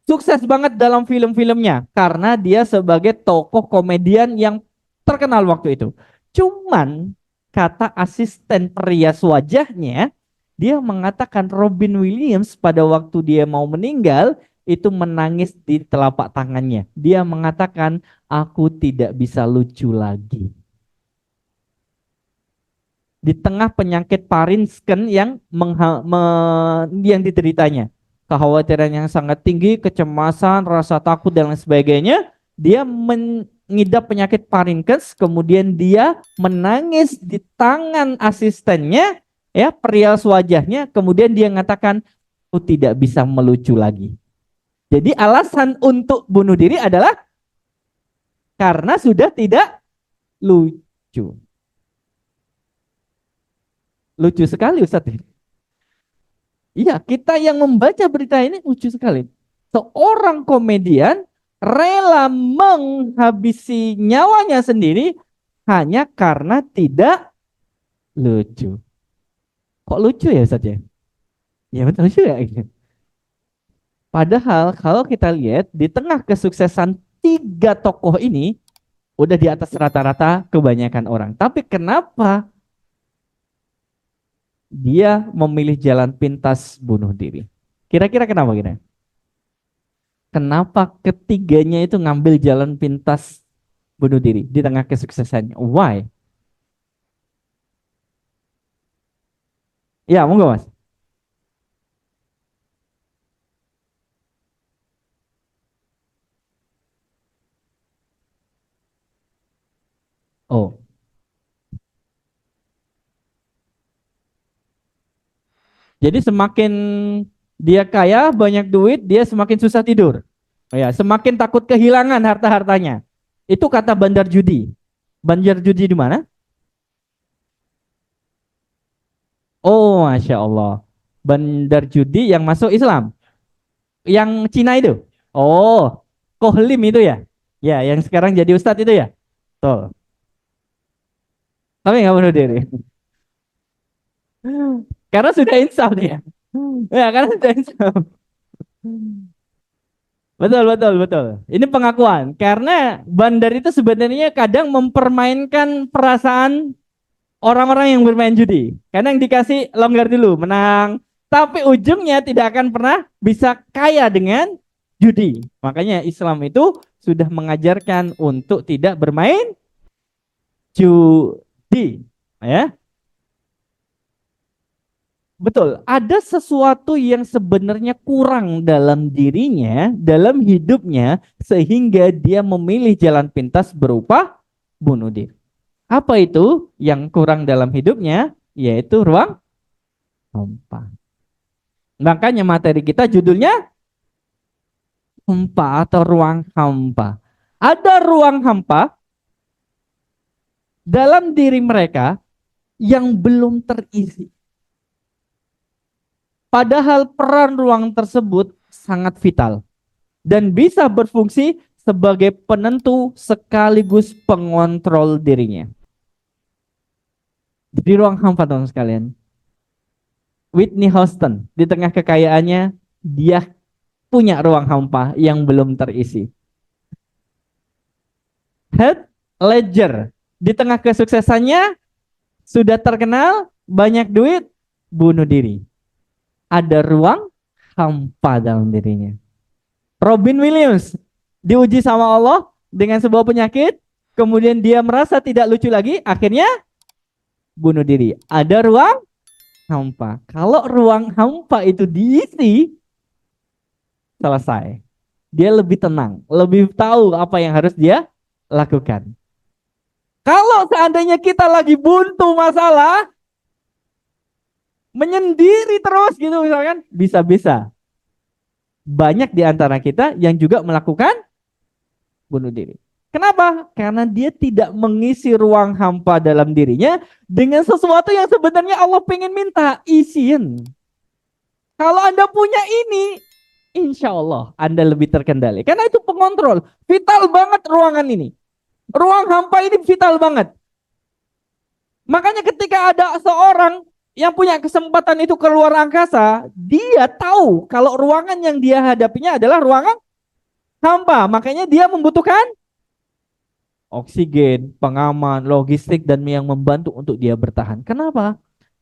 sukses banget dalam film-filmnya karena dia sebagai tokoh komedian yang Terkenal waktu itu. Cuman kata asisten perias wajahnya, dia mengatakan Robin Williams pada waktu dia mau meninggal itu menangis di telapak tangannya. Dia mengatakan, aku tidak bisa lucu lagi. Di tengah penyakit Parkinson yang yang dideritanya. Kekhawatiran yang sangat tinggi, kecemasan, rasa takut dan lain sebagainya, dia mengidap penyakit Parkinson, kemudian dia menangis di tangan asistennya, ya, perias wajahnya, kemudian dia mengatakan, aku tidak bisa melucu lagi. Jadi alasan untuk bunuh diri adalah karena sudah tidak lucu. Lucu sekali Ustadz. Iya, kita yang membaca berita ini lucu sekali. Seorang komedian rela menghabisi nyawanya sendiri hanya karena tidak lucu. Kok lucu ya Ustadz ya? Ya betul lucu ya. Padahal kalau kita lihat di tengah kesuksesan tiga tokoh ini udah di atas rata-rata kebanyakan orang. Tapi kenapa dia memilih jalan pintas bunuh diri? Kira-kira kenapa kira? Kenapa ketiganya itu ngambil jalan pintas bunuh diri di tengah kesuksesannya? Why? Ya, monggo Mas. Oh, jadi semakin dia kaya, banyak duit, dia semakin susah tidur. Oh ya, semakin takut kehilangan harta-hartanya. Itu kata bandar judi. Bandar judi di mana? Oh, Masya Allah. Bandar judi yang masuk Islam. Yang Cina itu. Oh, Kohlim itu ya? Ya, yang sekarang jadi ustadz itu ya? Tuh. Tapi nggak bunuh diri. Karena sudah insaf dia. Ya, karena sudah insaf. Betul, betul, betul. Ini pengakuan. Karena bandar itu sebenarnya kadang mempermainkan perasaan orang-orang yang bermain judi. Karena yang dikasih longgar dulu, menang. Tapi ujungnya tidak akan pernah bisa kaya dengan judi. Makanya Islam itu sudah mengajarkan untuk tidak bermain judi. Ya, betul. Ada sesuatu yang sebenarnya kurang dalam dirinya, dalam hidupnya, sehingga dia memilih jalan pintas berupa bunuh diri. Apa itu yang kurang dalam hidupnya? Yaitu ruang hampa. Makanya materi kita judulnya hampa atau ruang hampa. Ada ruang hampa dalam diri mereka yang belum terisi. Padahal peran ruang tersebut sangat vital dan bisa berfungsi sebagai penentu sekaligus pengontrol dirinya. Di ruang hampa teman sekalian, Whitney Houston di tengah kekayaannya dia punya ruang hampa yang belum terisi. Heath Ledger di tengah kesuksesannya sudah terkenal, banyak duit, bunuh diri. Ada ruang hampa dalam dirinya. Robin Williams diuji sama Allah dengan sebuah penyakit, kemudian dia merasa tidak lucu lagi, akhirnya bunuh diri. Ada ruang hampa. Kalau ruang hampa itu diisi, selesai. Dia lebih tenang, lebih tahu apa yang harus dia lakukan. Kalau seandainya kita lagi buntu masalah, menyendiri terus gitu misalkan, bisa-bisa banyak di antara kita yang juga melakukan bunuh diri. Kenapa? Karena dia tidak mengisi ruang hampa dalam dirinya dengan sesuatu yang sebenarnya Allah pengen minta, isiin. Kalau Anda punya ini, insya Allah Anda lebih terkendali. Karena itu pengontrol. Vital banget ruangan ini. Ruang hampa ini vital banget. Makanya ketika ada seorang yang punya kesempatan itu keluar angkasa, dia tahu kalau ruangan yang dia hadapinya adalah ruangan hampa. Makanya dia membutuhkan Oksigen, pengaman, logistik, dan yang membantu untuk dia bertahan. Kenapa?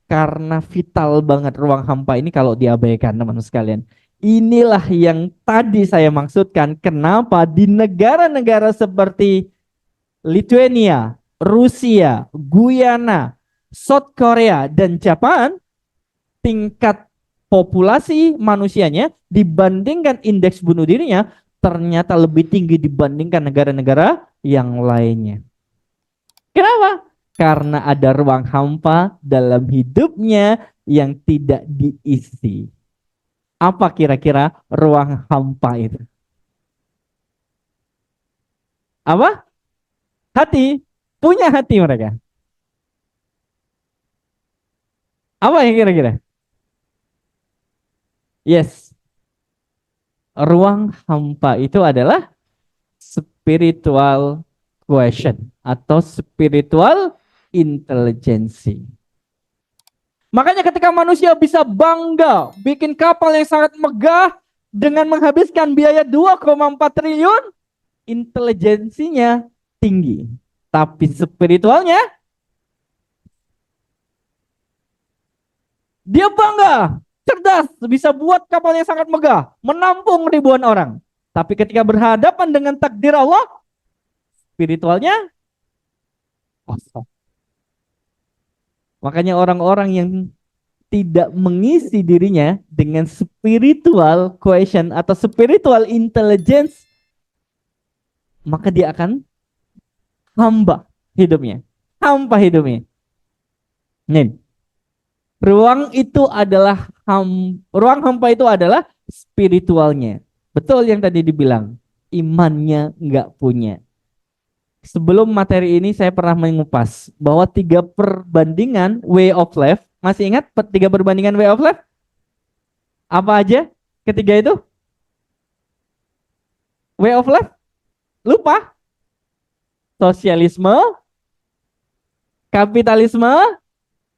Karena vital banget ruang hampa ini kalau diabaikan, teman-teman sekalian. Inilah yang tadi saya maksudkan, kenapa di negara-negara seperti Lithuania, Rusia, Guyana, South Korea, dan Jepang, tingkat populasi manusianya dibandingkan indeks bunuh dirinya ternyata lebih tinggi dibandingkan negara-negara yang lainnya. Kenapa? Karena ada ruang hampa dalam hidupnya yang tidak diisi. Apa kira-kira ruang hampa itu? Apa? Hati. Punya hati mereka. Apa yang kira-kira? Yes. Ruang hampa itu adalah spiritual question atau spiritual intelligence. Makanya ketika manusia bisa bangga bikin kapal yang sangat megah dengan menghabiskan biaya 2,4 triliun, intelijensinya tinggi. Tapi spiritualnya dia bangga, cerdas, bisa buat kapal yang sangat megah, menampung ribuan orang. Tapi ketika berhadapan dengan takdir Allah, spiritualnya kosong. Makanya orang-orang yang tidak mengisi dirinya dengan spiritual question atau spiritual intelligence, maka dia akan hamba hidupnya. Hampa hidupnya. Nih, ruang hampa itu adalah spiritualnya. Betul yang tadi dibilang, imannya nggak punya. Sebelum materi ini saya pernah mengupas bahwa 3 perbandingan way of life. Masih ingat 3 perbandingan way of life? Apa aja ketiga itu? Way of life? Lupa? Sosialisme, kapitalisme,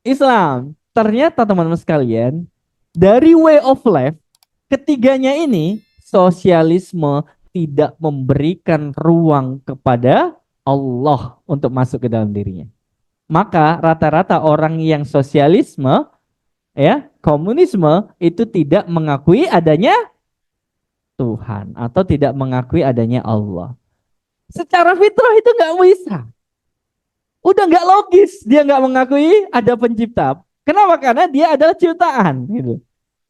Islam. Ternyata teman-teman sekalian, dari way of life, ketiganya ini, sosialisme tidak memberikan ruang kepada Allah untuk masuk ke dalam dirinya. Maka rata-rata orang yang sosialisme, ya, komunisme itu tidak mengakui adanya Tuhan atau tidak mengakui adanya Allah. Secara fitrah itu nggak bisa. Udah nggak logis dia nggak mengakui ada pencipta. Kenapa? Karena dia adalah ciptaan. Gitu.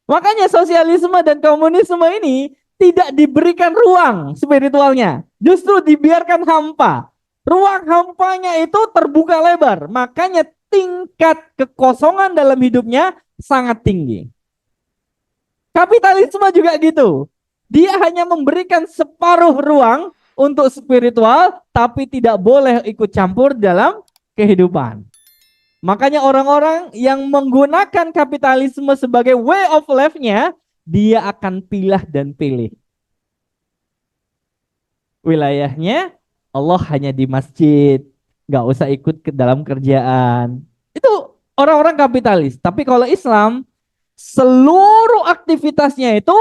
Makanya sosialisme dan komunisme ini tidak diberikan ruang spiritualnya. Justru dibiarkan hampa. Ruang hampanya itu terbuka lebar. Makanya tingkat kekosongan dalam hidupnya sangat tinggi. Kapitalisme juga gitu. Dia hanya memberikan separuh ruang untuk spiritual, tapi tidak boleh ikut campur dalam kehidupan. Makanya orang-orang yang menggunakan kapitalisme sebagai way of life-nya, dia akan pilah dan pilih. Wilayahnya Allah hanya di masjid, nggak usah ikut ke dalam kerjaan. Itu orang-orang kapitalis. Tapi kalau Islam, seluruh aktivitasnya itu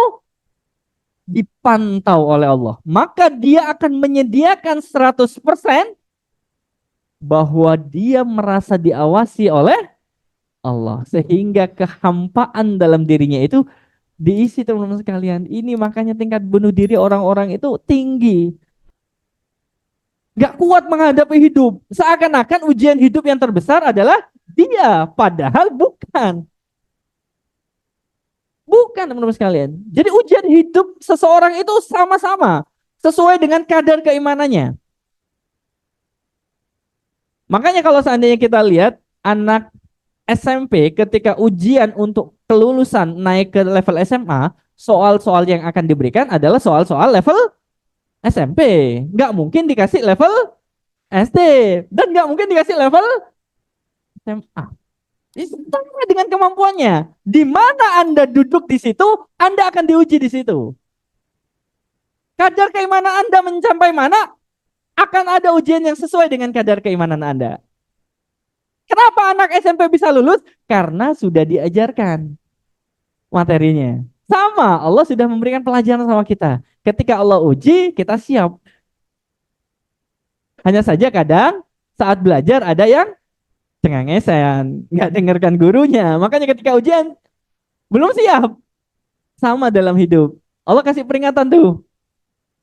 dipantau oleh Allah. Maka dia akan menyediakan 100% bahwa dia merasa diawasi oleh Allah. Sehingga kehampaan dalam dirinya itu diisi teman-teman sekalian. Ini makanya tingkat bunuh diri orang-orang itu tinggi. Gak kuat menghadapi hidup. Seakan-akan ujian hidup yang terbesar adalah dia. Padahal bukan. Bukan teman-teman sekalian. Jadi ujian hidup seseorang itu sama-sama. Sesuai dengan kadar keimanannya. Makanya kalau seandainya kita lihat anak SMP ketika ujian untuk kelulusan naik ke level SMA, soal-soal yang akan diberikan adalah soal-soal level SMP. Nggak mungkin dikasih level SD. Dan nggak mungkin dikasih level SMA. Sama dengan kemampuannya. Di mana Anda duduk di situ, Anda akan diuji di situ. Kadar keimanan Anda mencapai mana, akan ada ujian yang sesuai dengan kadar keimanan Anda. Kenapa anak SMP bisa lulus? Karena sudah diajarkan materinya. Sama, Allah sudah memberikan pelajaran sama kita. Ketika Allah uji, kita siap. Hanya saja kadang saat belajar ada yang cengengesan, nggak dengarkan gurunya. Makanya ketika ujian belum siap. Sama dalam hidup. Allah kasih peringatan tuh.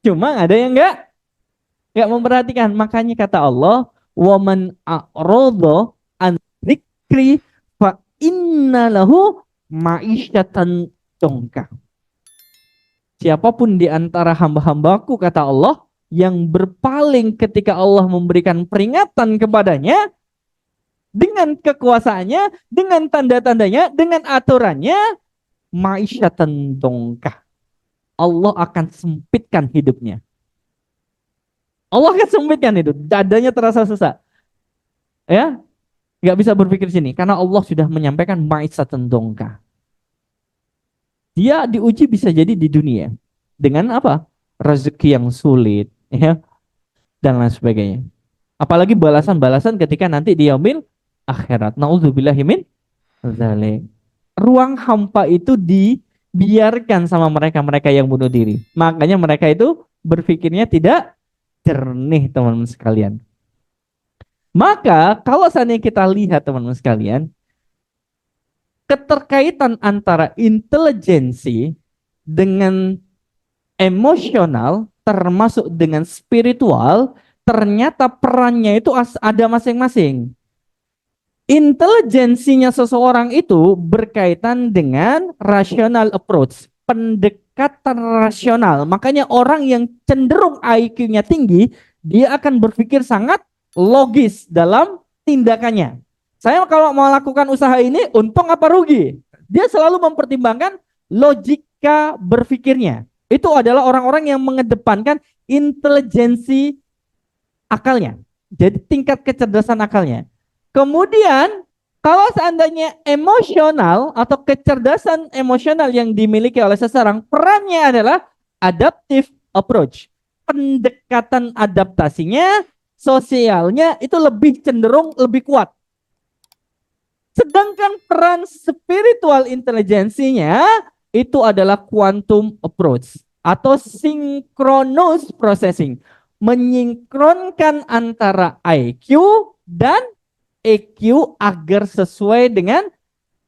Cuma ada yang nggak memperhatikan. Makanya kata Allah, "Waman a'rada an dzikri fa innalahu ma'isyatan dongka." Siapapun di antara hamba-hambaku kata Allah yang berpaling ketika Allah memberikan peringatan kepadanya dengan kekuasaannya, dengan tanda-tandanya, dengan aturannya, ma'isyatan dongka. Allah akan sempitkan hidupnya. Allah akan sempitkan itu, dadanya terasa susah. Ya, nggak bisa berpikir sini karena Allah sudah menyampaikan ma'isyatan dongka. Dia diuji bisa jadi di dunia dengan apa? Rezeki yang sulit, ya, dan lain sebagainya. Apalagi balasan-balasan ketika nanti di yaumil akhirat. Nauzubillahi min dzalik. Ruang hampa itu dibiarkan sama mereka-mereka yang bunuh diri. Makanya mereka itu berpikirnya tidak jernih, teman-teman sekalian. Maka kalau seandainya kita lihat, teman-teman sekalian, keterkaitan antara intelijensi dengan emosional termasuk dengan spiritual, ternyata perannya itu ada masing-masing. Intelijensinya seseorang itu berkaitan dengan rational approach, pendekatan rasional. Makanya orang yang cenderung IQ-nya tinggi, dia akan berpikir sangat logis dalam tindakannya. Saya kalau mau lakukan usaha ini, untung apa rugi? Dia selalu mempertimbangkan logika berpikirnya. Itu adalah orang-orang yang mengedepankan intelijensi akalnya. Jadi tingkat kecerdasan akalnya. Kemudian kalau seandainya emosional atau kecerdasan emosional yang dimiliki oleh seseorang, perannya adalah adaptive approach. Pendekatan adaptasinya, sosialnya itu lebih cenderung lebih kuat. Sedangkan peran spiritual intelijensinya itu adalah quantum approach atau synchronous processing. Menyinkronkan antara IQ dan EQ agar sesuai dengan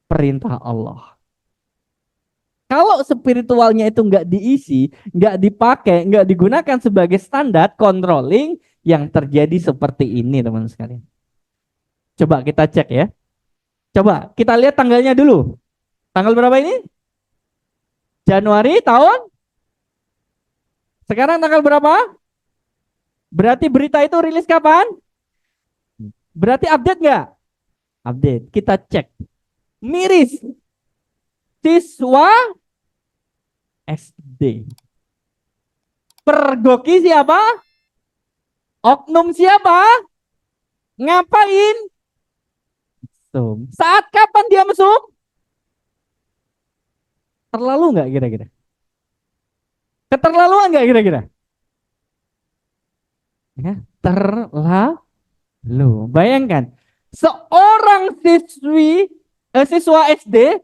perintah Allah. Kalau spiritualnya itu nggak diisi, nggak dipakai, nggak digunakan sebagai standar controlling, yang terjadi seperti ini, teman-teman sekalian. Coba kita cek ya. Coba kita lihat tanggalnya dulu. Tanggal berapa ini? Januari tahun? Sekarang tanggal berapa? Berarti berita itu rilis kapan? Berarti update nggak? Update. Kita cek. Miris. Siswa SD. Pergoki siapa? Oknum siapa? Ngapain? Saat kapan dia mesum? Terlalu nggak kira-kira? Keterlaluan nggak kira-kira? Ya, terlalu. Bayangkan, seorang siswa SD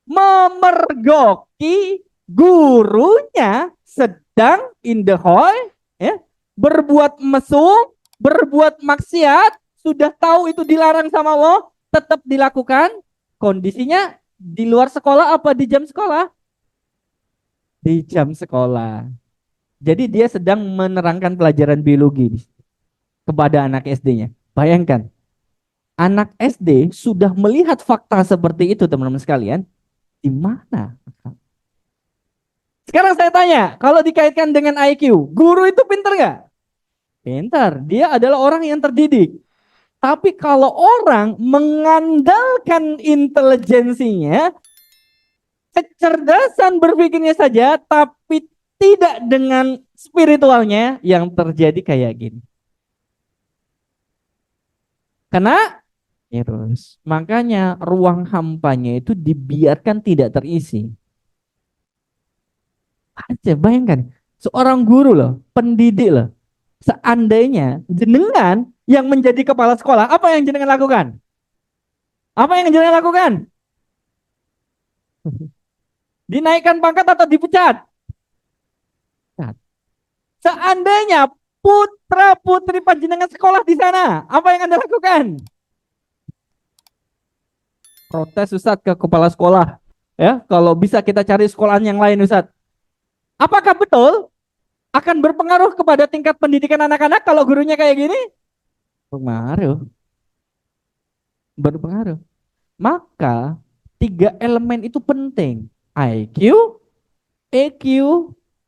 memergoki gurunya sedang in the hall, ya, berbuat mesum, berbuat maksiat, sudah tahu itu dilarang sama Allah, tetap dilakukan. Kondisinya di luar sekolah apa di jam sekolah? Di jam sekolah. Jadi dia sedang menerangkan pelajaran biologi kepada anak SD-nya. Bayangkan, anak SD sudah melihat fakta seperti itu, teman-teman sekalian. Di mana? Sekarang saya tanya, kalau dikaitkan dengan IQ, guru itu pintar nggak? Pintar. Dia adalah orang yang terdidik. Tapi kalau orang mengandalkan intelijensinya, kecerdasan berpikirnya saja, tapi tidak dengan spiritualnya, yang terjadi kayak gini. Karena terus, makanya ruang hampanya itu dibiarkan tidak terisi. Aja bayangkan, seorang guru loh, pendidik loh. Seandainya jenengan yang menjadi kepala sekolah, apa yang jenengan lakukan? Apa yang jenengan lakukan? Dinaikkan pangkat atau dipecat? Seandainya putra putri panjenengan sekolah di sana. Apa yang Anda lakukan? Protes Ustadz ke kepala sekolah. Ya, kalau bisa kita cari sekolahan yang lain Ustadz. Apakah betul akan berpengaruh kepada tingkat pendidikan anak-anak kalau gurunya kayak gini? Berpengaruh, berpengaruh. Maka tiga elemen itu penting. IQ, EQ,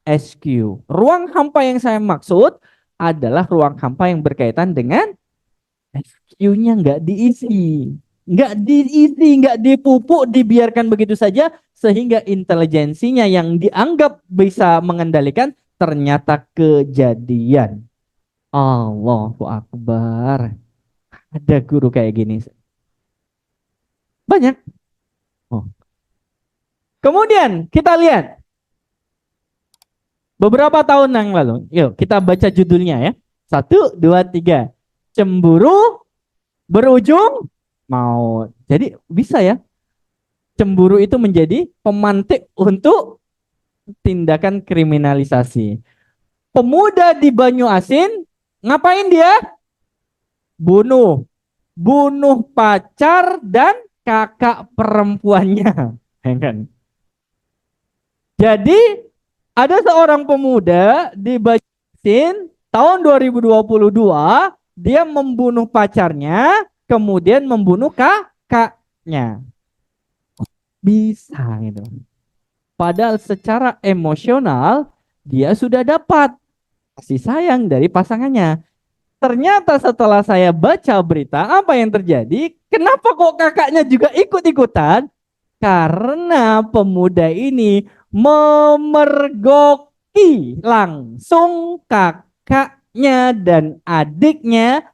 SQ. Ruang hampa yang saya maksud adalah ruang hampa yang berkaitan dengan SQ-nya nggak diisi. Nggak diisi, nggak dipupuk, dibiarkan begitu saja sehingga intelijensinya yang dianggap bisa mengendalikan ternyata kejadian. Allahu Akbar. Ada guru kayak gini. Banyak. Oh. Kemudian kita lihat beberapa tahun yang lalu. Yuk kita baca judulnya ya. 1, 2, 3. Cemburu berujung maut. Jadi bisa ya. Cemburu itu menjadi pemantik untuk tindakan kriminalisasi. Pemuda di Banyu Asin, ngapain dia? Bunuh. Bunuh pacar dan kakak perempuannya. Ya kan? Jadi ada seorang pemuda di Banyu Asin tahun 2022, dia membunuh pacarnya, kemudian membunuh kakaknya. Bisa gitu. Padahal secara emosional dia sudah dapat kasih sayang dari pasangannya. Ternyata setelah saya baca berita apa yang terjadi, kenapa kok kakaknya juga ikut-ikutan? Karena pemuda ini memergoki langsung kakaknya dan adiknya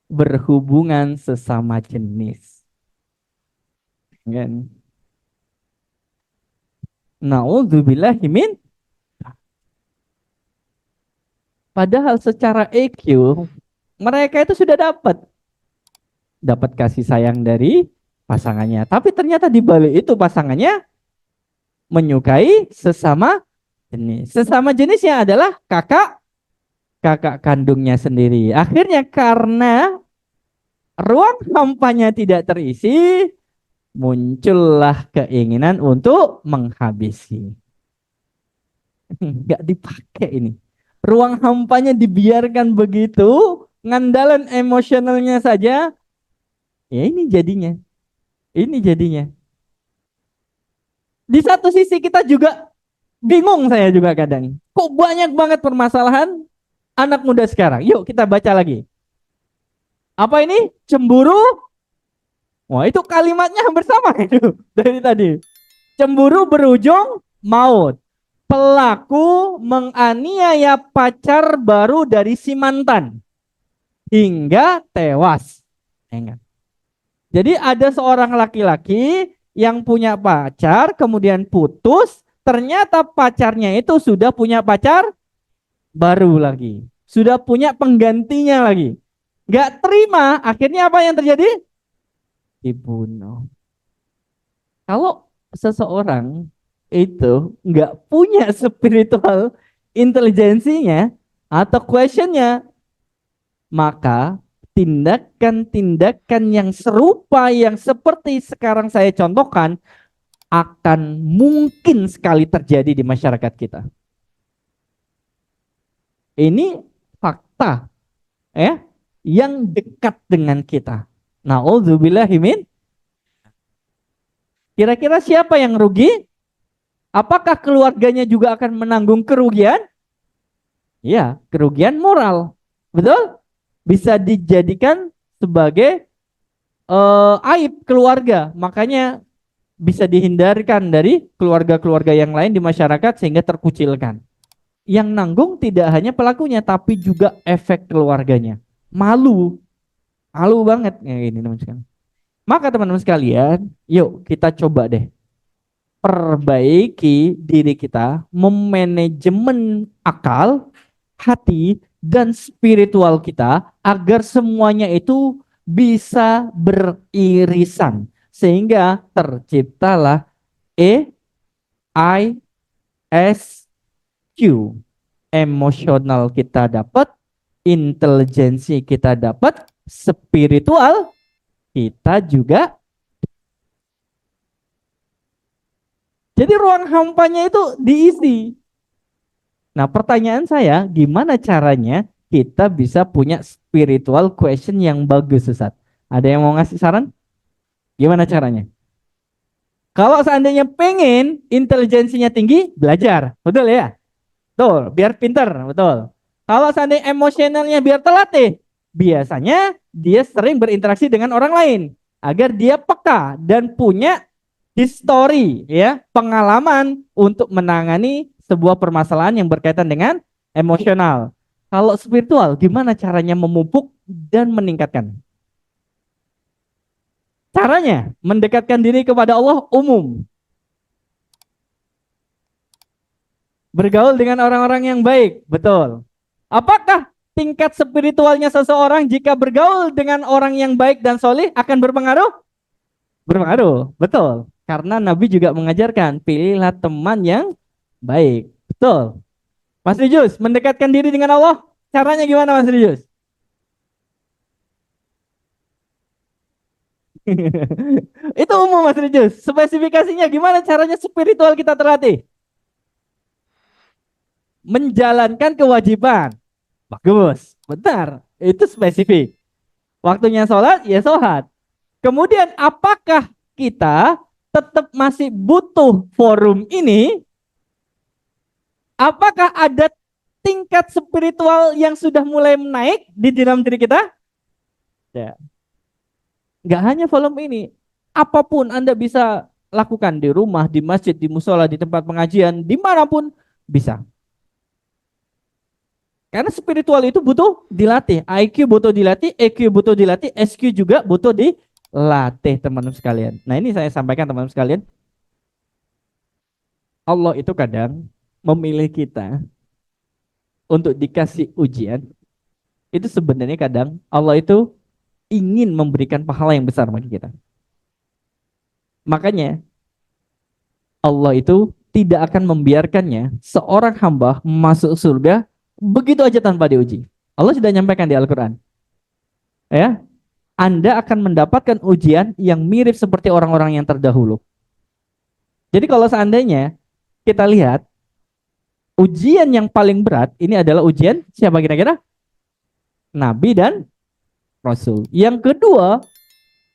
berhubungan sesama jenis. Kan? Nauzubillahi min. Padahal secara EQ mereka itu sudah dapat kasih sayang dari pasangannya. Tapi ternyata di balik itu pasangannya menyukai sesama jenis. Sesama jenisnya adalah kakak kandungnya sendiri. Akhirnya karena ruang hampanya tidak terisi, muncullah keinginan untuk menghabisi. Nggak dipakai ini. Ruang hampanya dibiarkan begitu, ngandalan emosionalnya saja, ya ini jadinya. Ini jadinya. Di satu sisi kita juga bingung, saya juga kadang. Kok banyak banget permasalahan anak muda sekarang? Yuk kita baca lagi. Apa ini? Cemburu. Wah itu kalimatnya hampir sama itu dari tadi. Cemburu berujung maut. Pelaku menganiaya pacar baru dari si mantan hingga tewas. Ingat. Jadi ada seorang laki-laki yang punya pacar, kemudian putus, ternyata pacarnya itu sudah punya pacar baru lagi. Sudah punya penggantinya lagi. Gak terima, akhirnya apa yang terjadi? Dibunuh. Kalau seseorang itu nggak punya spiritual intelijensinya atau questionnya, maka tindakan-tindakan yang serupa yang seperti sekarang saya contohkan akan mungkin sekali terjadi di masyarakat kita. Ini fakta ya yang dekat dengan kita. Nauzubillahi min. Kira-kira siapa yang rugi? Apakah keluarganya juga akan menanggung kerugian? Ya, kerugian moral. Betul? Bisa dijadikan sebagai aib keluarga. Makanya bisa dihindarkan dari keluarga-keluarga yang lain di masyarakat sehingga terkucilkan. Yang nanggung tidak hanya pelakunya tapi juga efek keluarganya. Malu. Malu banget kayak gini teman-teman. Maka teman-teman sekalian, yuk kita coba deh perbaiki diri kita, memanajemen akal, hati, dan spiritual kita agar semuanya itu bisa beririsan. Sehingga terciptalah EISQ. Emosional kita dapat, intelijensi kita dapat, spiritual kita juga. Jadi ruang hampanya itu diisi. Nah, pertanyaan saya, gimana caranya kita bisa punya spiritual question yang bagus, Ustaz? Ada yang mau ngasih saran? Gimana caranya? Kalau seandainya pengen intelijensinya tinggi, belajar. Betul ya? Betul, biar pinter, betul. Kalau seandainya emosionalnya biar terlatih, biasanya dia sering berinteraksi dengan orang lain agar dia peka dan punya histori ya, pengalaman untuk menangani sebuah permasalahan yang berkaitan dengan emosional. Kalau spiritual, gimana caranya memupuk dan meningkatkan? Caranya mendekatkan diri kepada Allah umum, bergaul dengan orang-orang yang baik, betul. Apakah tingkat spiritualnya seseorang jika bergaul dengan orang yang baik dan solih akan berpengaruh? Berpengaruh, betul. Karena Nabi juga mengajarkan, pilihlah teman yang baik. Betul. Mas Rijus, mendekatkan diri dengan Allah, caranya gimana Mas Rijus? Itu umum Mas Rijus. Spesifikasinya gimana caranya spiritual kita terlatih? Menjalankan kewajiban. Bagus, benar. Itu spesifik. Waktunya sholat, ya sholat. Kemudian apakah kita tetap masih butuh forum ini? Apakah ada tingkat spiritual yang sudah mulai naik di dalam diri kita? Ya. Nggak hanya volume ini. Apapun Anda bisa lakukan di rumah, di masjid, di musola, di tempat pengajian, dimanapun bisa. Karena spiritual itu butuh dilatih. IQ butuh dilatih, EQ butuh dilatih, SQ juga butuh dilatih teman-teman sekalian. Nah ini saya sampaikan teman-teman sekalian. Allah itu kadang memilih kita untuk dikasih ujian. Itu sebenarnya kadang Allah itu ingin memberikan pahala yang besar bagi kita. Makanya Allah itu tidak akan membiarkannya seorang hamba masuk surga begitu aja tanpa diuji. Allah sudah nyampaikan di Al-Quran. Ya, Anda akan mendapatkan ujian yang mirip seperti orang-orang yang terdahulu. Jadi kalau seandainya kita lihat ujian yang paling berat ini adalah ujian siapa kira-kira? Nabi dan Rasul. Yang kedua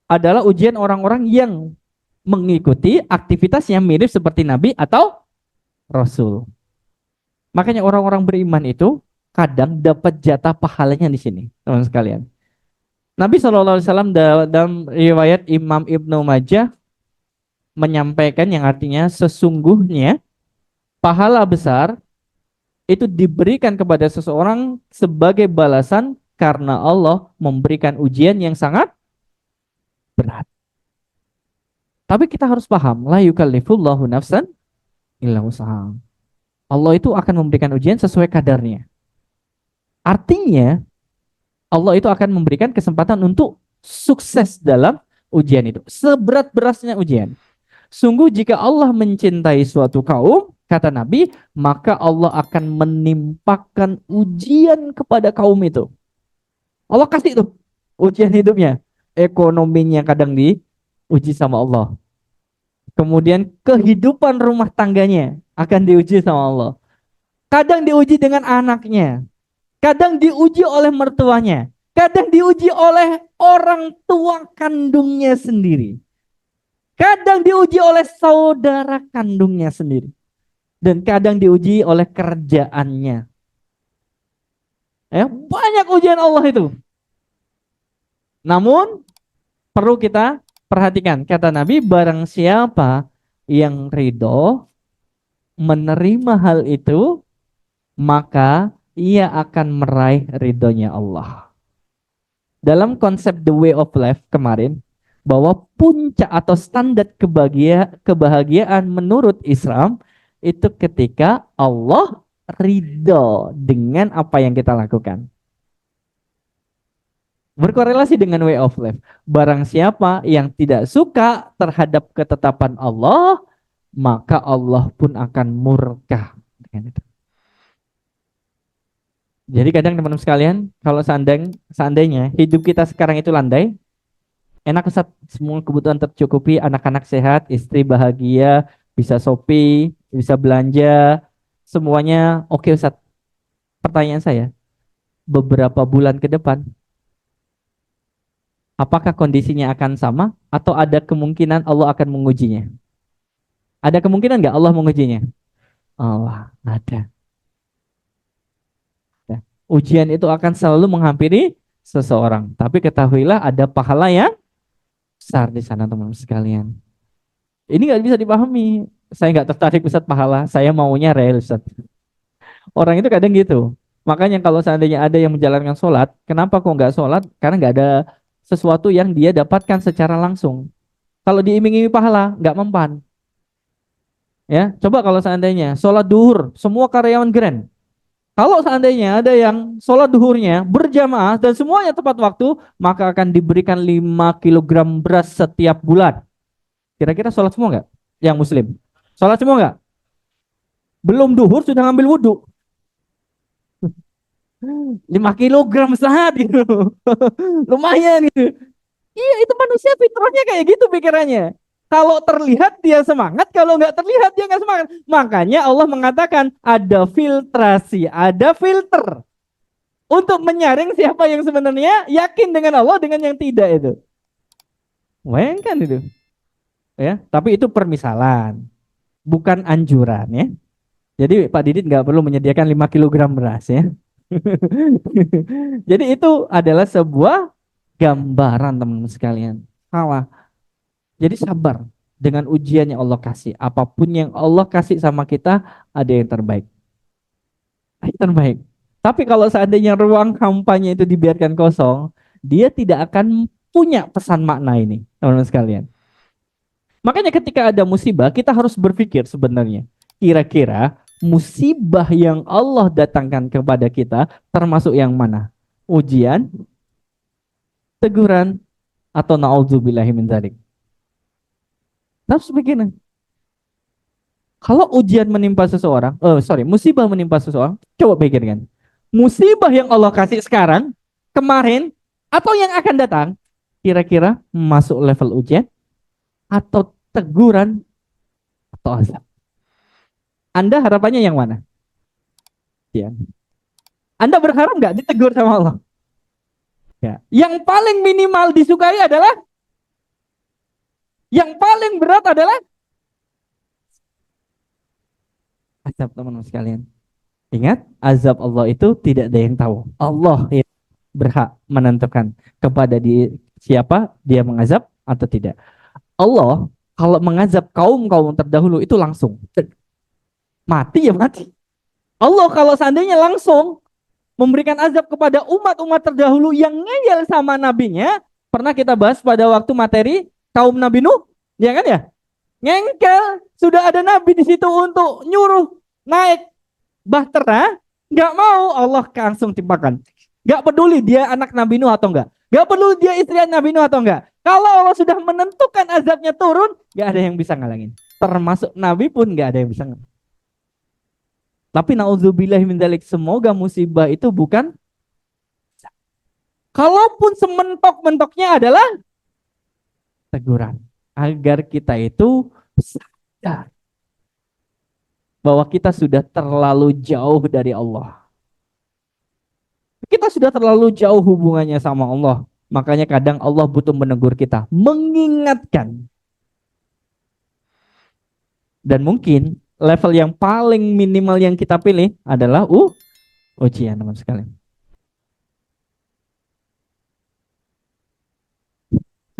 adalah ujian orang-orang yang mengikuti aktivitas yang mirip seperti Nabi atau Rasul. Makanya orang-orang beriman itu kadang dapat jatah pahalanya di sini, teman sekalian. Nabi SAW dalam riwayat Imam Ibnu Majah menyampaikan yang artinya sesungguhnya pahala besar itu diberikan kepada seseorang sebagai balasan karena Allah memberikan ujian yang sangat berat. Tapi kita harus paham, la yukallifullahu nafsan illa usaha. Allah itu akan memberikan ujian sesuai kadarnya. Artinya, Allah itu akan memberikan kesempatan untuk sukses dalam ujian itu. Seberat-beratnya ujian. Sungguh jika Allah mencintai suatu kaum, kata Nabi, maka Allah akan menimpakan ujian kepada kaum itu. Allah kasih tuh ujian hidupnya. Ekonominya kadang diuji sama Allah. Kemudian kehidupan rumah tangganya akan diuji sama Allah. Kadang diuji dengan anaknya. Kadang diuji oleh mertuanya. Kadang diuji oleh orang tua kandungnya sendiri. Kadang diuji oleh saudara kandungnya sendiri. Dan kadang diuji oleh kerjaannya. Ya, banyak ujian Allah itu. Namun perlu kita perhatikan. Kata Nabi, barang siapa yang ridho menerima hal itu, maka ia akan meraih ridhonya Allah. Dalam konsep the way of life kemarin, bahwa puncak atau standar kebahagiaan menurut Islam itu ketika Allah ridho dengan apa yang kita lakukan. Berkorelasi dengan way of life. Barang siapa yang tidak suka terhadap ketetapan Allah, maka Allah pun akan murka dengan itu. Jadi kadang teman-teman sekalian, kalau seandainya hidup kita sekarang itu landai, enak Ustaz, semua kebutuhan tercukupi, anak-anak sehat, istri bahagia, bisa shopping, bisa belanja, semuanya oke Ustaz. Pertanyaan saya, beberapa bulan ke depan, apakah kondisinya akan sama atau ada kemungkinan Allah akan mengujinya? Ada kemungkinan nggak Allah mengujinya? Allah ada. Ya. Ujian itu akan selalu menghampiri seseorang. Tapi ketahuilah ada pahala yang besar di sana teman-teman sekalian. Ini nggak bisa dipahami. Saya nggak tertarik Ustaz pahala. Saya maunya real Ustaz. Orang itu kadang gitu. Makanya kalau seandainya ada yang menjalankan sholat, kenapa kok nggak sholat? Karena nggak ada sesuatu yang dia dapatkan secara langsung. Kalau diiming-iming pahala, nggak mempan. Ya, coba kalau seandainya sholat duhur, semua karyawan Grand. Kalau seandainya ada yang sholat duhurnya berjamaah dan semuanya tepat waktu, maka akan diberikan 5 kilogram beras setiap bulan. Kira-kira sholat semua nggak? Yang muslim. Sholat semua nggak? Belum duhur sudah ngambil wudhu. 5 kilogram saat gitu. Lumayan gitu. Iya itu manusia fitrahnya kayak gitu pikirannya. Kalau terlihat dia semangat, kalau nggak terlihat dia nggak semangat. Makanya Allah mengatakan ada filtrasi, ada filter untuk menyaring siapa yang sebenarnya yakin dengan Allah dengan yang tidak itu. Bayangkan itu, ya. Tapi itu permisalan, bukan anjuran ya. Jadi Pak Didit nggak perlu menyediakan 5 kilogram beras ya. Jadi itu adalah sebuah gambaran teman-teman sekalian. Salah. Jadi sabar dengan ujian yang Allah kasih. Apapun yang Allah kasih sama kita, ada yang terbaik. Yang terbaik. Tapi kalau seandainya ruang kampanye itu dibiarkan kosong, dia tidak akan punya pesan makna ini, teman-teman sekalian. Makanya ketika ada musibah, kita harus berpikir sebenarnya, kira-kira musibah yang Allah datangkan kepada kita termasuk yang mana? Ujian, teguran, atau na'udzubillahi min dzalik. Terus begini, kalau ujian menimpa seseorang, musibah menimpa seseorang, coba pikirkan. Musibah yang Allah kasih sekarang, kemarin, atau yang akan datang, kira-kira masuk level ujian, atau teguran, atau azab. Anda harapannya yang mana? Ya. Anda berharap nggak ditegur sama Allah? Ya. Yang paling minimal disukai adalah, yang paling berat adalah azab teman-teman sekalian. Ingat, azab Allah itu tidak ada yang tahu. Allah yang berhak menentukan kepada siapa dia mengazab atau tidak. Allah kalau mengazab kaum-kaum terdahulu itu langsung. Mati ya mati. Allah kalau seandainya langsung memberikan azab kepada umat-umat terdahulu yang ngeyel sama nabinya, pernah kita bahas pada waktu materi kaum Nabi Nuh, ya kan ya? Ngengkel, sudah ada nabi di situ untuk nyuruh naik bahtera, nggak mau, Allah langsung timpakan. Nggak peduli dia anak Nabi Nuh atau enggak. Nggak peduli dia istri Nabi Nuh atau enggak. Kalau Allah sudah menentukan azabnya turun, nggak ada yang bisa ngalangin. Termasuk Nabi pun nggak ada yang bisa ngalangin. Tapi na'udzubillah min dzalik, semoga musibah itu bukan, kalaupun sementok-mentoknya adalah teguran. Agar kita itu sadar bahwa kita sudah terlalu jauh dari Allah. Kita sudah terlalu jauh hubungannya sama Allah. Makanya kadang Allah butuh menegur kita, mengingatkan. Dan mungkin level yang paling minimal yang kita pilih adalah ujian, teman sekalian.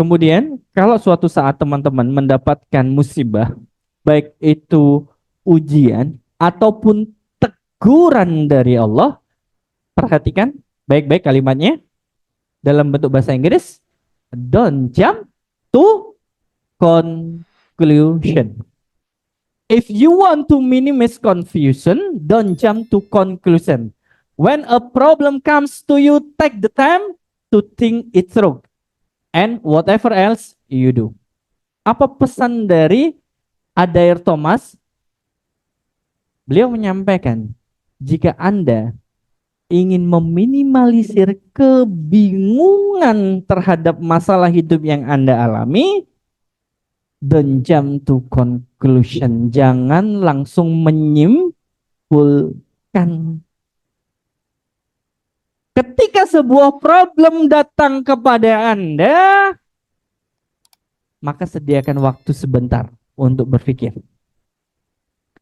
Kemudian, kalau suatu saat teman-teman mendapatkan musibah, baik itu ujian ataupun teguran dari Allah, perhatikan baik-baik kalimatnya dalam bentuk bahasa Inggris. Don't jump to conclusion. If you want to minimize confusion, don't jump to conclusion. When a problem comes to you, take the time to think it through. And whatever else you do. Apa pesan dari Adair Thomas? Beliau menyampaikan, jika Anda ingin meminimalisir kebingungan terhadap masalah hidup yang Anda alami, don't jump to conclusion. Jangan langsung menyimpulkan. Ketika sebuah problem datang kepada Anda, maka sediakan waktu sebentar untuk berpikir.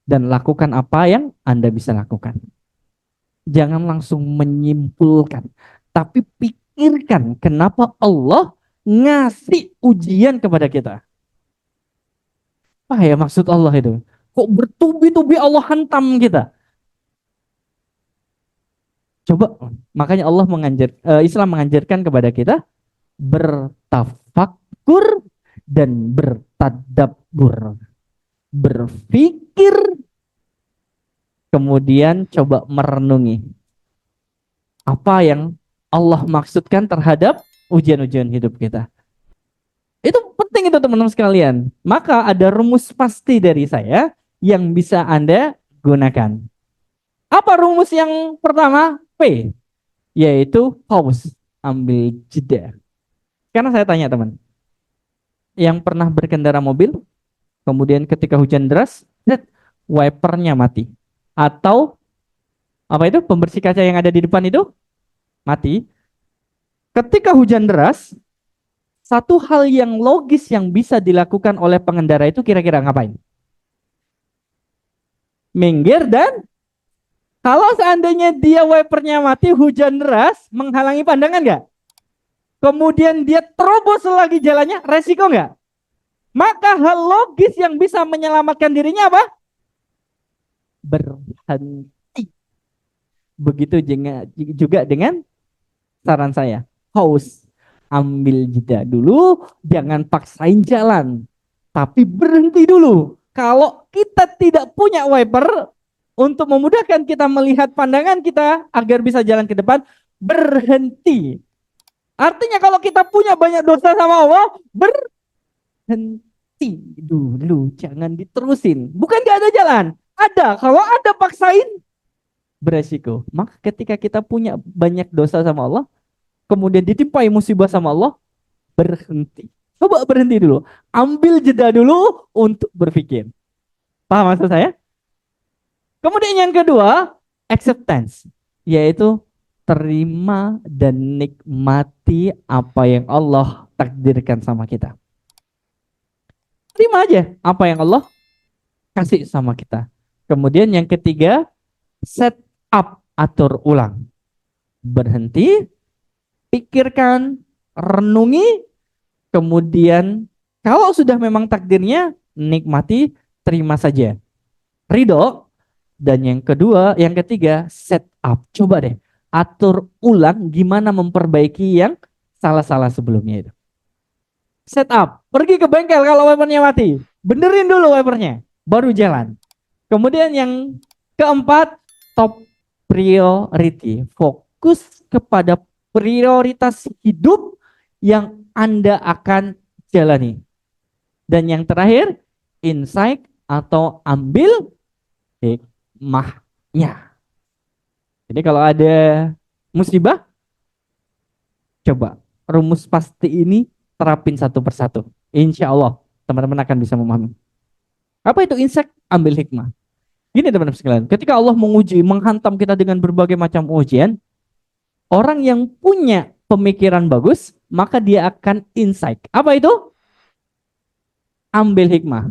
Dan lakukan apa yang Anda bisa lakukan. Jangan langsung menyimpulkan. Tapi pikirkan kenapa Allah ngasih ujian kepada kita. Apa ya maksud Allah itu? Kok bertubi-tubi Allah hantam kita? Coba, makanya Islam mengajarkan kepada kita bertafakkur dan bertadabbur. Berpikir, kemudian coba merenungi apa yang Allah maksudkan terhadap ujian-ujian hidup kita. Itu penting itu teman-teman sekalian. Maka ada rumus pasti dari saya yang bisa Anda gunakan. Apa rumus yang pertama? P, yaitu pause, ambil jeda. Karena saya tanya teman, yang pernah berkendara mobil, kemudian ketika hujan deras, wipernya mati. Atau apa itu, pembersih kaca yang ada di depan itu mati. Ketika hujan deras, satu hal yang logis yang bisa dilakukan oleh pengendara itu kira-kira ngapain? Minggir dan kalau seandainya dia wipernya mati, hujan deras, menghalangi pandangan nggak? Kemudian dia terobos lagi jalannya, resiko nggak? Maka hal logis yang bisa menyelamatkan dirinya apa? Berhenti. Begitu juga dengan saran saya. Pause. Ambil jeda dulu, jangan paksain jalan. Tapi berhenti dulu. Kalau kita tidak punya wiper, untuk memudahkan kita melihat pandangan kita agar bisa jalan ke depan, berhenti. Artinya kalau kita punya banyak dosa sama Allah, berhenti dulu, jangan diterusin. Bukan gak ada jalan, ada. Kalau ada paksain, beresiko. Maka ketika kita punya banyak dosa sama Allah, kemudian ditimpai musibah sama Allah, berhenti. Coba berhenti dulu, ambil jeda dulu untuk berpikir. Paham maksud saya? Kemudian yang kedua, acceptance, yaitu terima dan nikmati apa yang Allah takdirkan sama kita. Terima aja apa yang Allah kasih sama kita. Kemudian yang ketiga, set up, atur ulang. Berhenti, pikirkan, renungi, kemudian kalau sudah memang takdirnya, nikmati, terima saja. Ridho. Dan yang kedua, yang ketiga, set up. Coba deh, atur ulang gimana memperbaiki yang salah-salah sebelumnya itu. Set up. Pergi ke bengkel kalau wipernya mati. Benerin dulu wipernya, baru jalan. Kemudian yang keempat, top priority. Fokus kepada prioritas hidup yang Anda akan jalani. Dan yang terakhir, insight atau ambil hikmahnya. Jadi kalau ada musibah, coba rumus pasti ini terapin satu persatu. Insya Allah teman-teman akan bisa memahami. Apa itu insight? Ambil hikmah. Gini teman-teman sekalian, ketika Allah menguji, menghantam kita dengan berbagai macam ujian, orang yang punya pemikiran bagus, maka dia akan insight. Apa itu? Ambil hikmah.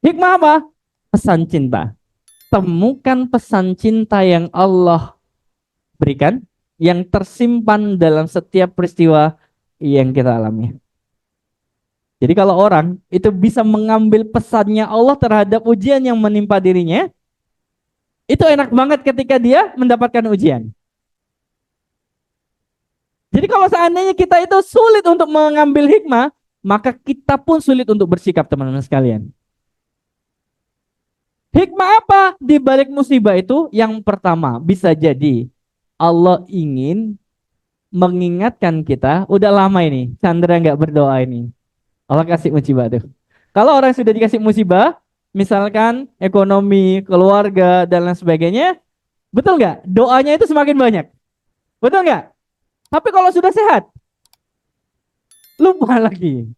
Hikmah apa? Pesan cinta. Temukan pesan cinta yang Allah berikan, yang tersimpan dalam setiap peristiwa yang kita alami. Jadi kalau orang itu bisa mengambil pesannya Allah terhadap ujian yang menimpa dirinya, itu enak banget ketika dia mendapatkan ujian. Jadi kalau seandainya kita itu sulit untuk mengambil hikmah, maka kita pun sulit untuk bersikap, teman-teman sekalian. Hikmah apa di balik musibah itu? Yang pertama, bisa jadi Allah ingin mengingatkan kita, udah lama ini, Chandra nggak berdoa ini. Allah kasih musibah tuh. Kalau orang sudah dikasih musibah, misalkan ekonomi, keluarga, dan lain sebagainya, betul nggak? Doanya itu semakin banyak. Betul nggak? Tapi kalau sudah sehat, lupa lagi.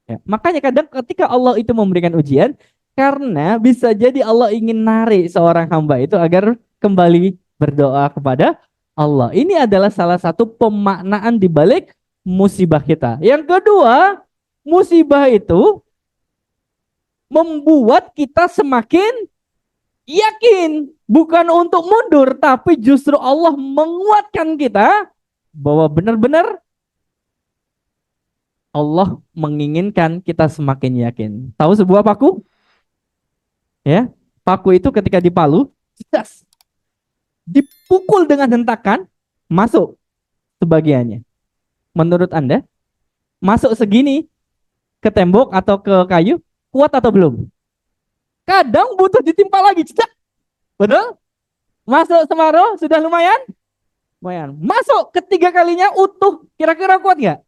Ya, makanya kadang ketika Allah itu memberikan ujian, karena bisa jadi Allah ingin narik seorang hamba itu agar kembali berdoa kepada Allah. Ini adalah salah satu pemaknaan di balik musibah kita. Yang kedua, musibah itu membuat kita semakin yakin, bukan untuk mundur, tapi justru Allah menguatkan kita bahwa benar-benar Allah menginginkan kita semakin yakin. Tahu sebuah paku? Ya, paku itu ketika dipalu, das, dipukul dengan hentakan, masuk sebagiannya. Menurut Anda, masuk segini ke tembok atau ke kayu, kuat atau belum? Kadang butuh ditimpa lagi, cedak. Betul? Masuk separuh, sudah lumayan? Lumayan. Masuk ketiga kalinya utuh, kira-kira kuat nggak?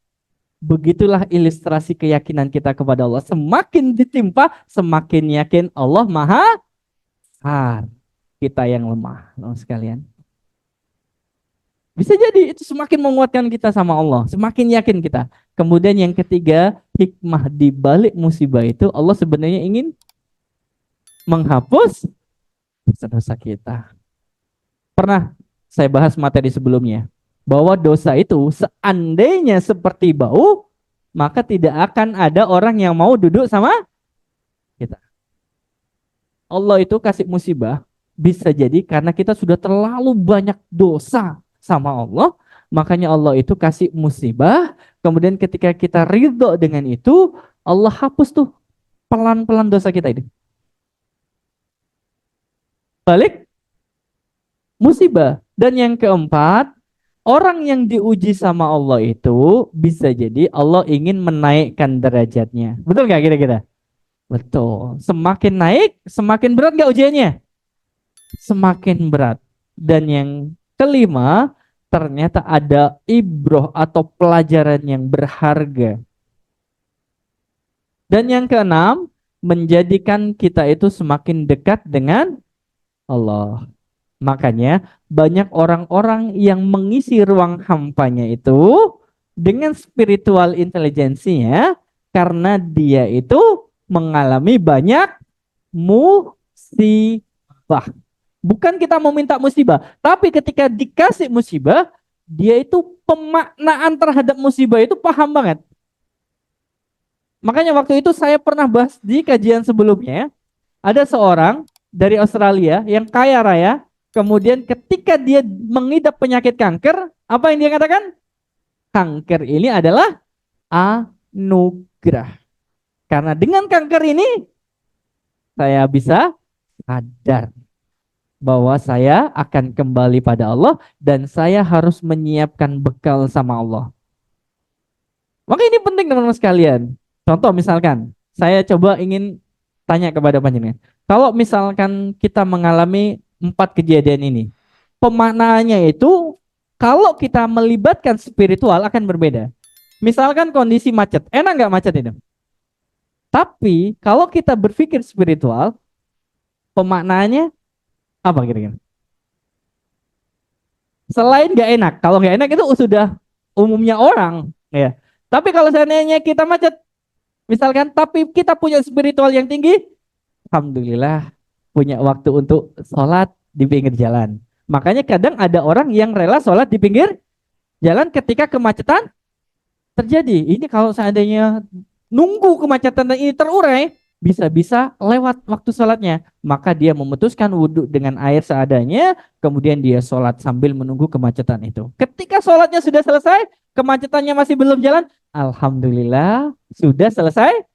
Begitulah ilustrasi keyakinan kita kepada Allah. Semakin ditimpa, semakin yakin Allah Maha Besar. Kita yang lemah, loh sekalian. Bisa jadi itu semakin menguatkan kita sama Allah, semakin yakin kita. Kemudian yang ketiga, hikmah di balik musibah itu Allah sebenarnya ingin menghapus dosa-dosa kita. Pernah saya bahas materi sebelumnya bahwa dosa itu seandainya seperti bau, maka tidak akan ada orang yang mau duduk sama kita. Allah itu kasih musibah bisa jadi karena kita sudah terlalu banyak dosa sama Allah, makanya Allah itu kasih musibah, kemudian ketika kita ridho dengan itu, Allah hapus tuh pelan-pelan dosa kita ini. Balik musibah. Dan yang keempat, orang yang diuji sama Allah itu bisa jadi Allah ingin menaikkan derajatnya. Betul nggak kira-kira? Betul. Semakin naik, semakin berat nggak ujiannya? Semakin berat. Dan yang kelima, ternyata ada ibroh atau pelajaran yang berharga. Dan yang keenam, menjadikan kita itu semakin dekat dengan Allah. Makanya banyak orang-orang yang mengisi ruang hampanya itu dengan spiritual intelijensinya karena dia itu mengalami banyak musibah. Bukan kita meminta musibah, tapi ketika dikasih musibah, dia itu pemaknaan terhadap musibah itu paham banget. Makanya waktu itu saya pernah bahas di kajian sebelumnya, ada seorang dari Australia yang kaya raya, kemudian ketika dia mengidap penyakit kanker, apa yang dia katakan? Kanker ini adalah anugerah. Karena dengan kanker ini, saya bisa sadar bahwa saya akan kembali pada Allah dan saya harus menyiapkan bekal sama Allah. Maka ini penting teman-teman sekalian. Contoh misalkan, saya coba ingin tanya kepada panjenengan. Kalau misalkan kita mengalami 4 kejadian ini, pemaknaannya itu kalau kita melibatkan spiritual akan berbeda. Misalkan kondisi macet, enak nggak macet itu? Tapi kalau kita berpikir spiritual, pemaknaannya apa kira-kira? Selain nggak enak, kalau nggak enak itu sudah umumnya orang, ya. Tapi kalau seandainya kita macet, misalkan, tapi kita punya spiritual yang tinggi, alhamdulillah punya waktu untuk sholat di pinggir jalan. Makanya kadang ada orang yang rela sholat di pinggir jalan ketika kemacetan terjadi. Ini kalau seandainya nunggu kemacetan ini terurai, bisa-bisa lewat waktu sholatnya. Maka dia memutuskan wudhu dengan air seadanya, kemudian dia sholat sambil menunggu kemacetan itu. Ketika sholatnya sudah selesai, kemacetannya masih belum jalan, alhamdulillah sudah selesai.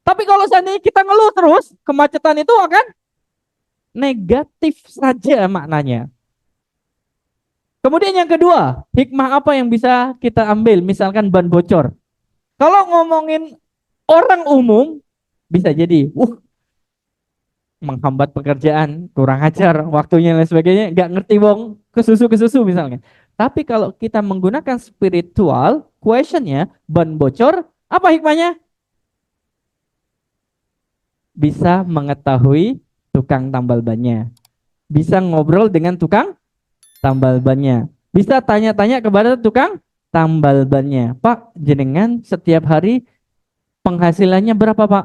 Tapi kalau seandainya kita ngeluh terus, kemacetan itu akan negatif saja maknanya. Kemudian yang kedua, hikmah apa yang bisa kita ambil? Misalkan ban bocor. Kalau ngomongin orang umum, bisa jadi, menghambat pekerjaan, kurang ajar, waktunya dan sebagainya, nggak ngerti wong, kesusu misalnya. Tapi kalau kita menggunakan spiritual, questionnya, ban bocor, apa hikmahnya? Bisa mengetahui tukang tambal bannya. Bisa ngobrol dengan tukang tambal bannya. Bisa tanya-tanya kepada tukang tambal bannya. Pak, jenengan setiap hari penghasilannya berapa, Pak?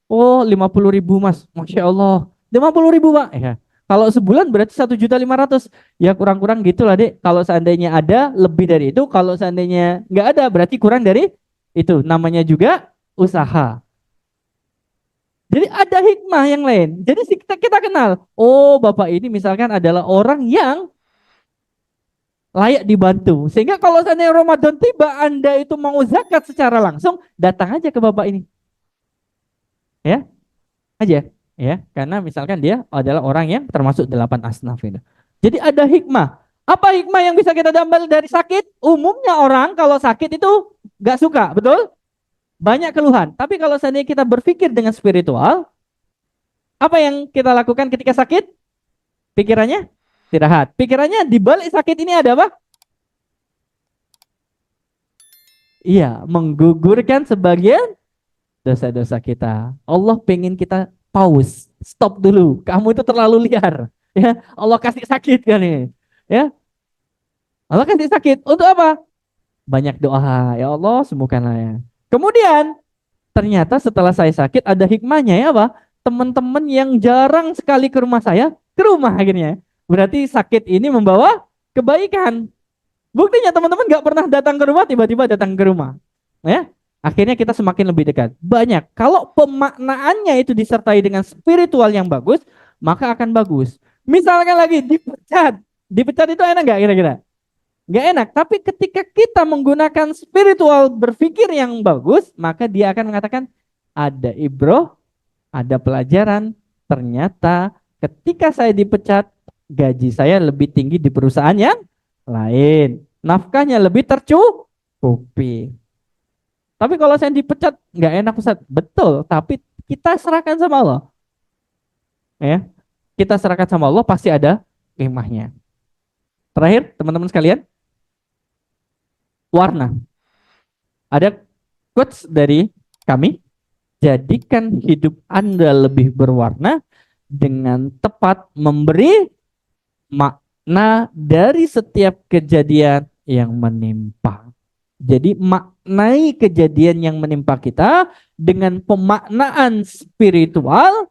Oh, 50.000, Mas. Masya Allah. 50.000, Pak. Ya. Kalau sebulan berarti 1.500.000. Ya kurang-kurang gitulah, Dek. Kalau seandainya ada lebih dari itu, kalau seandainya nggak ada berarti kurang dari itu. Namanya juga usaha. Jadi ada hikmah yang lain. Jadi kita kenal. Oh, Bapak ini misalkan adalah orang yang layak dibantu. Sehingga kalau seandainya Ramadan tiba, Anda itu mau zakat secara langsung, datang aja ke Bapak ini. Ya, aja. Ya, karena misalkan dia adalah orang yang termasuk 8 asnaf itu. Jadi ada hikmah. Apa hikmah yang bisa kita ambil dari sakit? Umumnya orang kalau sakit itu gak suka, betul? Banyak keluhan. Tapi kalau seandainya kita berpikir dengan spiritual, apa yang kita lakukan ketika sakit? Pikirannya istirahat. Pikirannya di balik sakit ini ada apa? Iya, menggugurkan sebagian dosa-dosa kita. Allah pengen kita pause, stop dulu. Kamu itu terlalu liar. Ya, Allah kasih sakit kan ini. Ya, Allah kasih sakit. Untuk apa? Banyak doa. Ya Allah, sembuhkanlah ya. Kemudian, ternyata setelah saya sakit ada hikmahnya ya apa? Teman-teman yang jarang sekali ke rumah saya, ke rumah akhirnya. Berarti sakit ini membawa kebaikan. Buktinya teman-teman nggak pernah datang ke rumah, tiba-tiba datang ke rumah. Ya, akhirnya kita semakin lebih dekat. Banyak. Kalau pemaknaannya itu disertai dengan spiritual yang bagus, maka akan bagus. Misalkan lagi dipecat. Dipecat itu enak nggak kira-kira? Nggak enak. Tapi ketika kita menggunakan spiritual berpikir yang bagus, maka dia akan mengatakan ada ibroh, ada pelajaran. Ternyata ketika saya dipecat, gaji saya lebih tinggi di perusahaan yang lain. Nafkahnya lebih tercukupi. Tapi kalau saya dipecat, nggak enak Ustaz. Betul, tapi kita serahkan sama Allah. Ya, kita serahkan sama Allah pasti ada hikmahnya. Terakhir, teman-teman sekalian, warna. Ada quotes dari kami, jadikan hidup Anda lebih berwarna dengan tepat memberi makna dari setiap kejadian yang menimpa. Jadi maknai kejadian yang menimpa kita dengan pemaknaan spiritual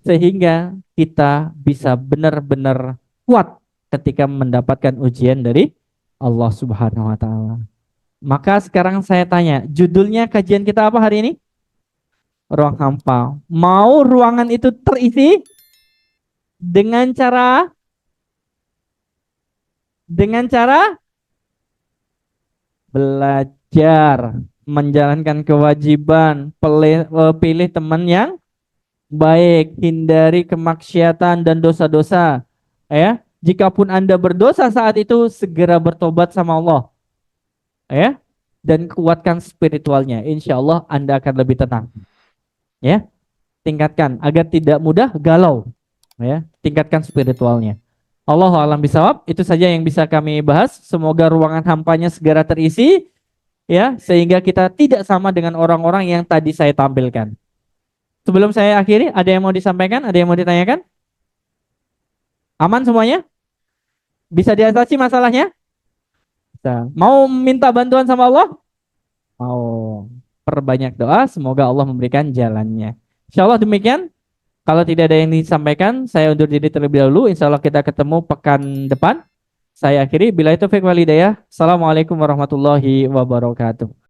sehingga kita bisa benar-benar kuat ketika mendapatkan ujian dari Allah Subhanahu wa taala. Maka sekarang saya tanya, judulnya kajian kita apa hari ini? Ruang hampa. Mau ruangan itu terisi dengan cara belajar, menjalankan kewajiban, pilih teman yang baik, hindari kemaksiatan dan dosa-dosa. Ya, jikapun Anda berdosa saat itu, segera bertobat sama Allah. Ya, dan kuatkan spiritualnya. Insya Allah Anda akan lebih tenang. Ya, tingkatkan agar tidak mudah galau. Ya, tingkatkan spiritualnya. Allahu a'lam bishawab. Itu saja yang bisa kami bahas. Semoga ruangan hampanya segera terisi, ya, sehingga kita tidak sama dengan orang-orang yang tadi saya tampilkan. Sebelum saya akhiri, ada yang mau disampaikan? Ada yang mau ditanyakan? Aman semuanya? Bisa diatasi masalahnya? Bisa. Mau minta bantuan sama Allah? Mau. Perbanyak doa, semoga Allah memberikan jalannya. Insya Allah demikian. Kalau tidak ada yang disampaikan, saya undur diri terlebih dahulu. Insya Allah kita ketemu pekan depan. Saya akhiri. Bila itu fiqh walidayah. Assalamualaikum warahmatullahi wabarakatuh.